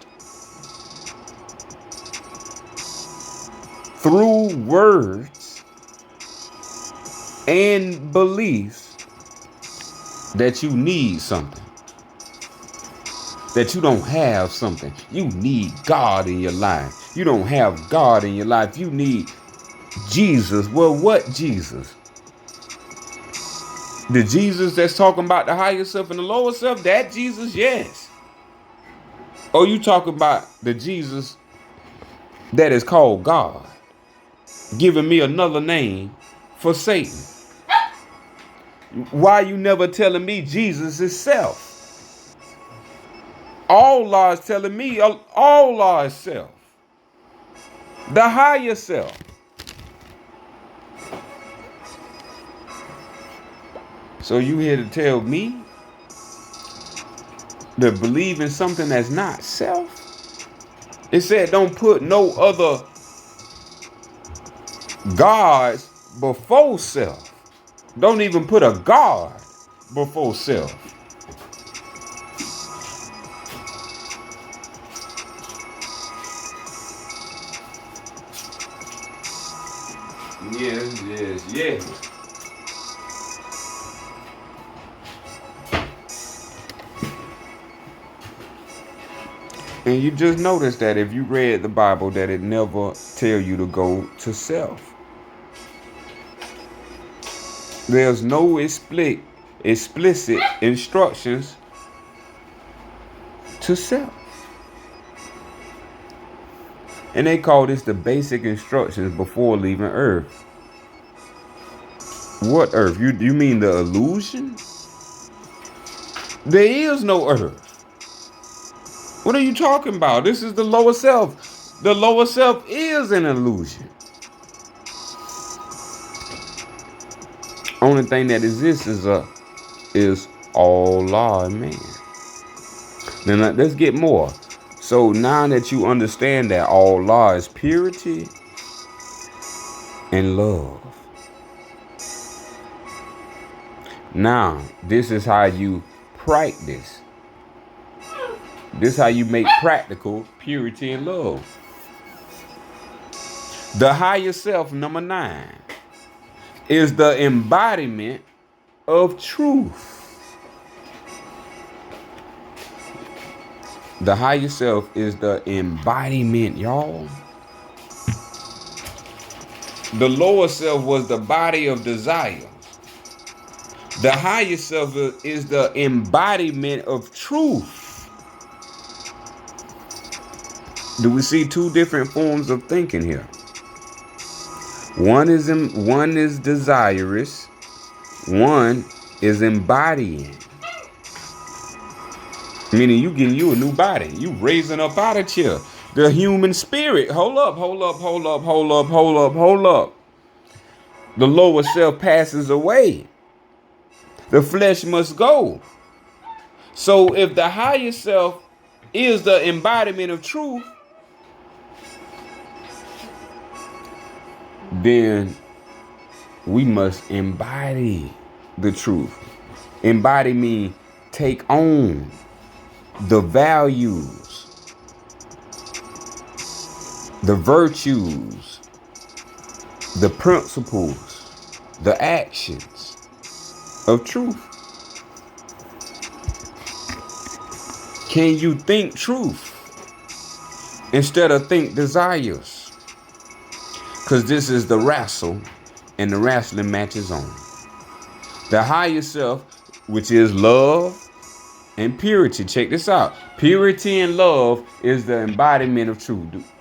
through words and beliefs that you need something. That you don't have something. You need God in your life. You don't have God in your life. You need Jesus. Well, what Jesus? The Jesus that's talking about the higher self and the lower self, that Jesus, yes. Or you talking about the Jesus that is called God, giving me another name for Satan? Why you never telling me Jesus is self? All law is telling me all law is self. The higher self. So you here to tell me to believe in something that's not self? It said don't put no other gods before self. Don't even put a God before self. Yes. And you just notice that if you read the Bible, that it never tell you to go to self. There's no explicit instructions to self. And they call this the basic instructions before leaving Earth. What Earth? You mean the illusion? There is no Earth. What are you talking about? This is the lower self. The lower self is an illusion. Only thing that exists is Allah and man. Then let's get more. So now that you understand that Allah is purity and love. Now, this is how you practice. This is how you make practical purity and love. The higher self, number 9, is the embodiment of truth. The higher self is the embodiment, y'all. The lower self was the body of desire. The higher self is the embodiment of truth. Do we see two different forms of thinking here? One is desirous. One is embodying. Meaning you getting you a new body. You raising up out of chair. The human spirit. Hold up, hold up, hold up, hold up, hold up, hold up. The lower self passes away. The flesh must go. So if the higher self is the embodiment of truth, then we must embody the truth. Embody means take on the values, the virtues, the principles, the actions of truth. Can you think truth instead of think desires? Because this is the wrestle, and the wrestling match is on. The higher self, which is love and purity. Check this out. Purity and love is the embodiment of truth.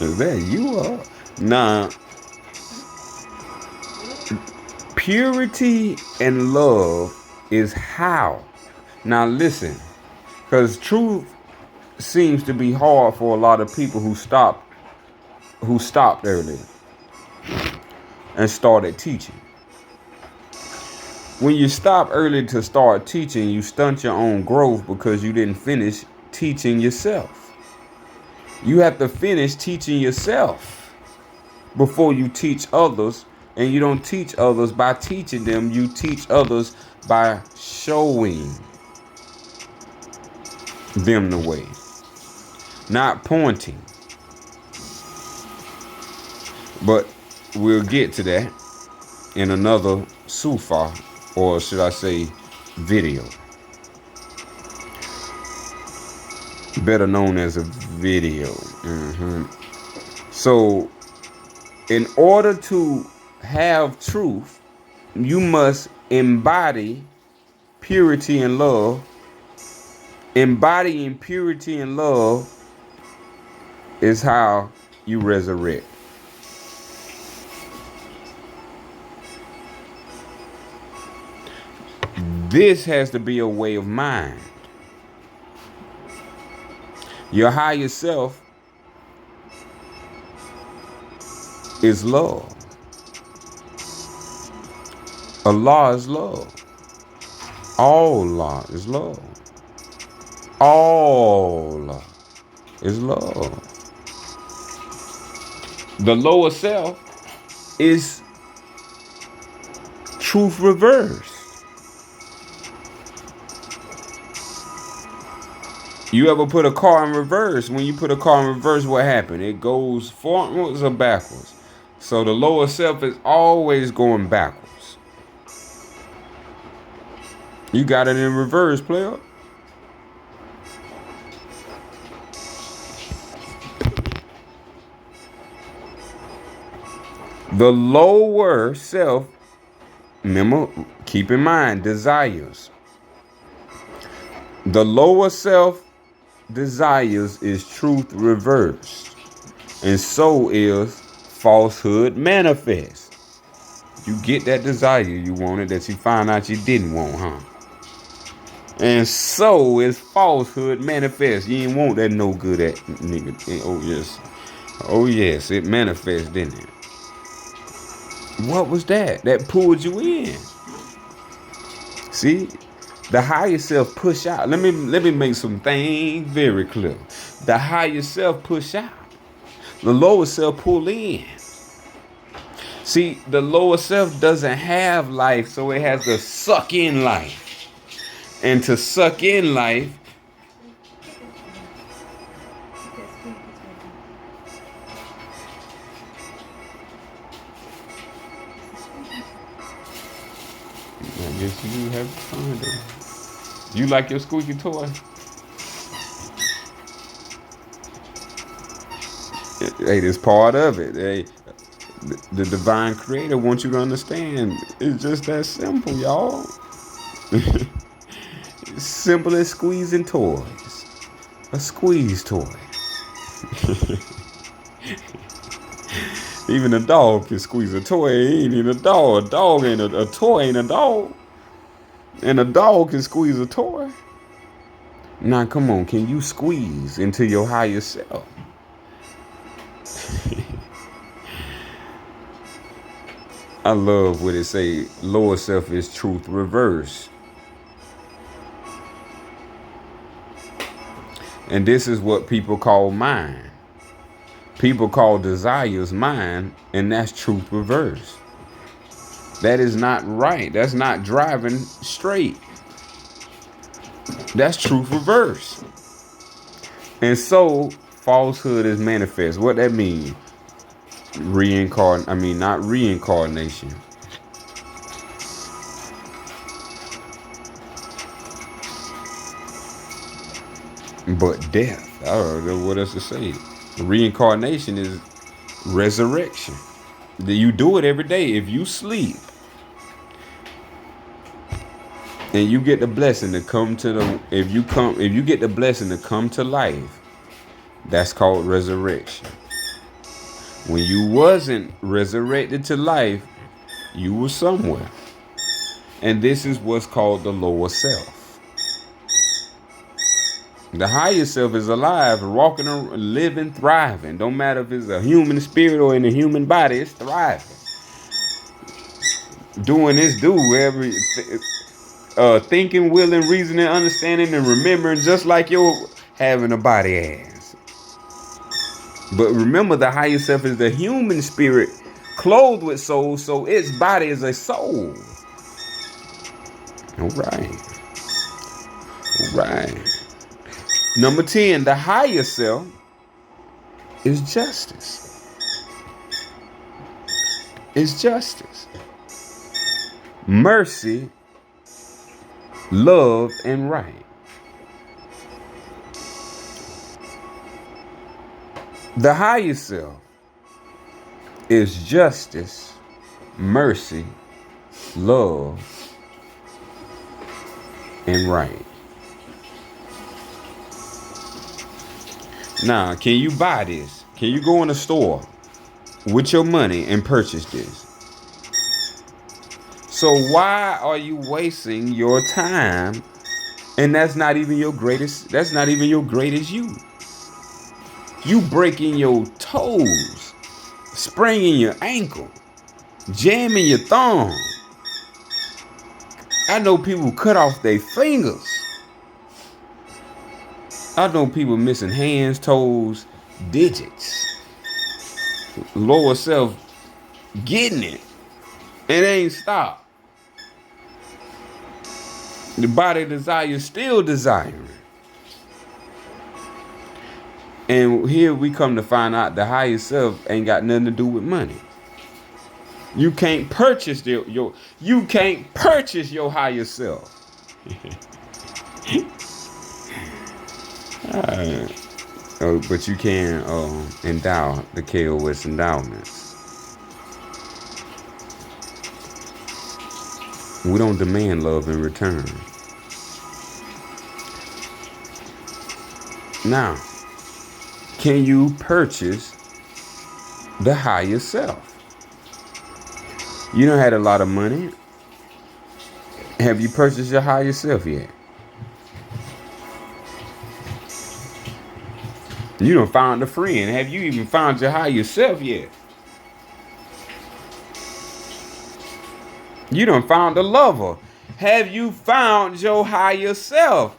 Is that you are? Nah. Purity and love is how. Now listen, because truth seems to be hard for a lot of people who stopped early and started teaching. When you stop early to start teaching, you stunt your own growth because you didn't finish teaching yourself. You have to finish teaching yourself before you teach others. And you don't teach others by teaching them. You teach others by showing them the way, not pointing. But we'll get to that in another sufa, or should I say video. Better known as a video. So in order to have truth, you must embody purity and love. Embodying purity and love is how you resurrect. This has to be a way of mind. Your higher self is love. Allah is love. All law is love. All law is love. The lower self is truth reversed. You ever put a car in reverse? When you put a car in reverse, what happened? It goes forwards or backwards. So the lower self is always going backwards. You got it in reverse, player. The lower self, remember, keep in mind, desires. The lower self desires is truth reversed. And so is falsehood manifest. You get that desire you wanted that you found out you didn't want, huh? And so is falsehood manifest. You ain't want that no good at nigga. Oh yes. Oh yes, it manifests, didn't it? What was that? That pulled you in. See? The higher self push out. Let me make some things very clear. The higher self push out. The lower self pull in. See, the lower self doesn't have life, so it has to suck in life. And to suck in life, I guess you have to find it. You like your squeaky toy? Hey, this part of it. Hey, the divine creator wants you to understand. It's just that simple, y'all. It's simple as squeezing toys. A squeeze toy. Even a dog can squeeze a toy. It ain't even a dog. A dog ain't a toy, ain't a dog. And a dog can squeeze a toy. Now, come on, can you squeeze into your higher self? I love what it say. Lower self is truth reverse. And this is what people call mind. People call desires mind, and that's truth reverse. That is not right. That's not driving straight. That's truth reverse. And so falsehood is manifest. What that mean? Not reincarnation. But death. I don't know what else to say. Reincarnation is resurrection. You do it every day. If you sleep and you get the blessing to come to the if you get the blessing to come to life, that's called resurrection. When you wasn't resurrected to life, you were somewhere. And this is what's called the lower self. The higher self is alive, walking, living, thriving. Don't matter if it's a human spirit or in a human body, it's thriving. Doing its due, thinking, willing, reasoning, understanding, and remembering, just like you're having a body ass. But remember, the higher self is the human spirit clothed with soul, so its body is a soul. All right. All right. Number 10, the higher self is justice. It's justice. Mercy, love, and right. The higher self is justice, mercy, love, and right. Now, can you buy this? Can you go in a store with your money and purchase this? So why are you wasting your time? And that's not even your greatest you. You breaking your toes, spraining your ankle, jamming your thumb. I know people cut off their fingers. I know people missing hands, toes, digits. Lower self getting it. It ain't stopped. The body desire still desiring. And here we come to find out the higher self ain't got nothing to do with money. You can't purchase your higher self. But you can endow the K.O.S. endowments. We don't demand love in return. Now, can you purchase the higher self? You done had a lot of money. Have you purchased your higher self yet? You done found a friend. Have you even found your higher self yet? You done found a lover. Have you found your higher self?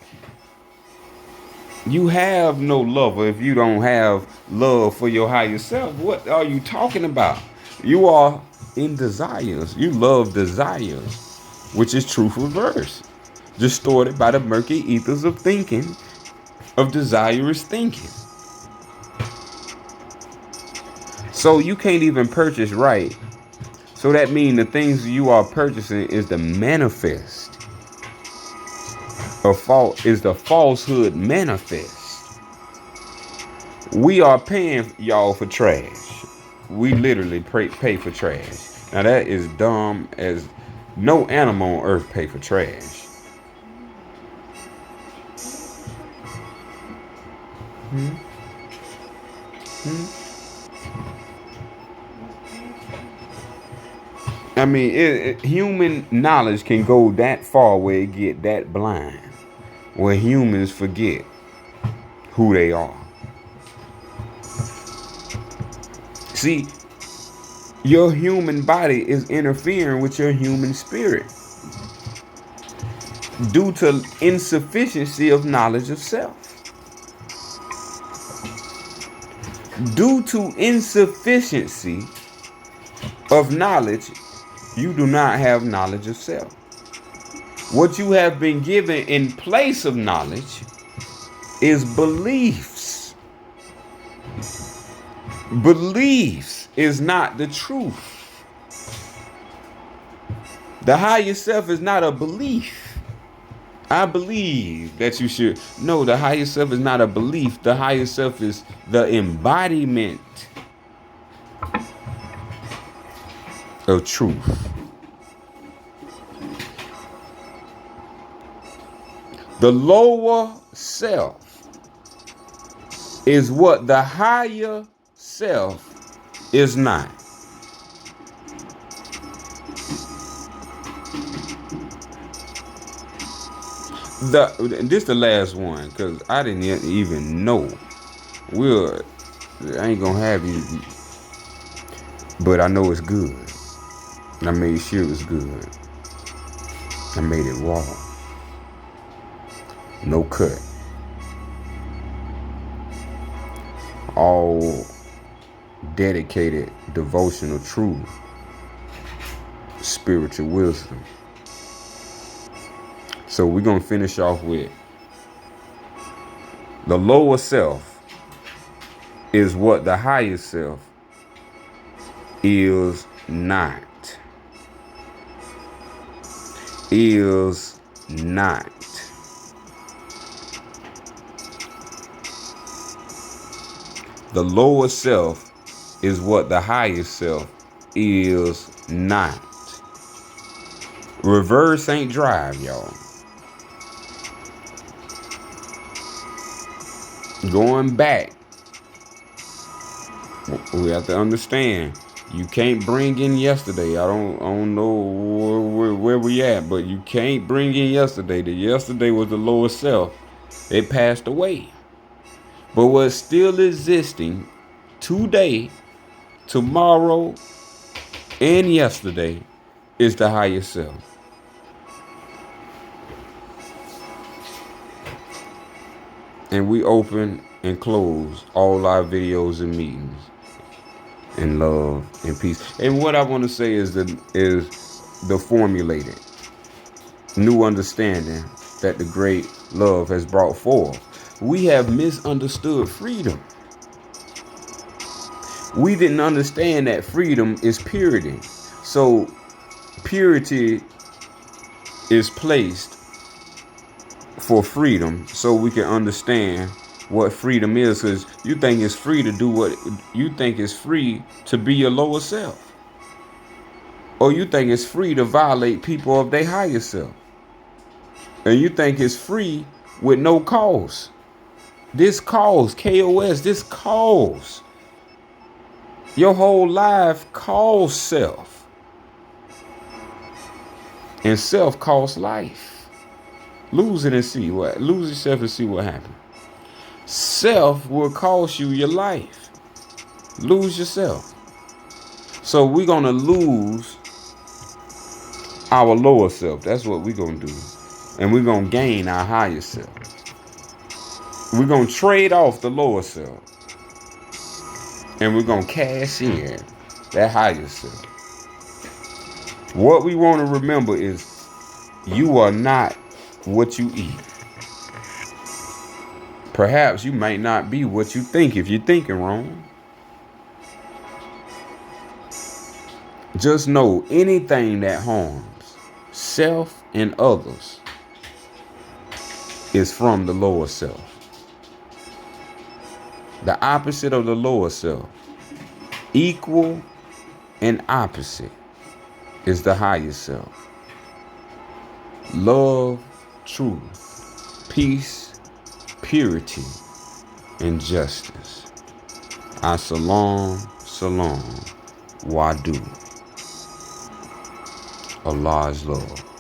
You have no lover if you don't have love for your higher self. What are you talking about? You are in desires. You love desires, which is truth reverse, distorted by the murky ethers of thinking, of desirous thinking. So you can't even purchase right. So that means the things you are purchasing is the manifest. Is the falsehood manifest. We are paying y'all for trash. We literally pay for trash. Now that is dumb as no animal on earth pay for trash. I mean, human knowledge can go that far where it get that blind, where humans forget who they are. See, your human body is interfering with your human spirit due to insufficiency of knowledge of self. Due to insufficiency of knowledge, you do not have knowledge of self. What you have been given in place of knowledge is beliefs. Beliefs is not the truth. The higher self is not a belief. I believe that you should. No, the higher self is not a belief. The higher self is the embodiment of truth. The lower self is what the higher self is not. This the last one, because I didn't even know. I ain't gonna have you, but I know it's good. And I made sure it was good. I made it raw. No cut. All dedicated, devotional truth, spiritual wisdom. So we're going to finish off with the lower self is what the higher self is not. Is not. The lower self is what the higher self is not. Reverse ain't drive, y'all. Going back, we have to understand, you can't bring in yesterday. I don't know where we at, but you can't bring in yesterday. The yesterday was the lower self. It passed away. But what's still existing today, tomorrow, and yesterday is the higher self. And we open and close all our videos and meetings in love and peace. And what I want to say is the formulated new understanding that the great love has brought forth. We have misunderstood freedom. We didn't understand that freedom is purity. So purity is placed for freedom so we can understand what freedom is, because you think it's free to do what you think is free to be your lower self, or you think it's free to violate people of their higher self, and you think it's free with no cause. This cause, K.O.S, this cause your whole life costs self, and self costs life. Lose it and see what. Lose yourself and see what happens. Self will cost you your life. Lose yourself. So we're going to lose our lower self. That's what we're going to do. And we're going to gain our higher self. We're going to trade off the lower self. And we're going to cash in that higher self. What we want to remember is you are not what you eat. Perhaps you might not be what you think if you're thinking wrong. Just know anything that harms self and others is from the lower self. The opposite of the lower self, equal and opposite, is the higher self. Love, truth, peace, purity, and justice. As-salam, salam, wadu. Allah is love.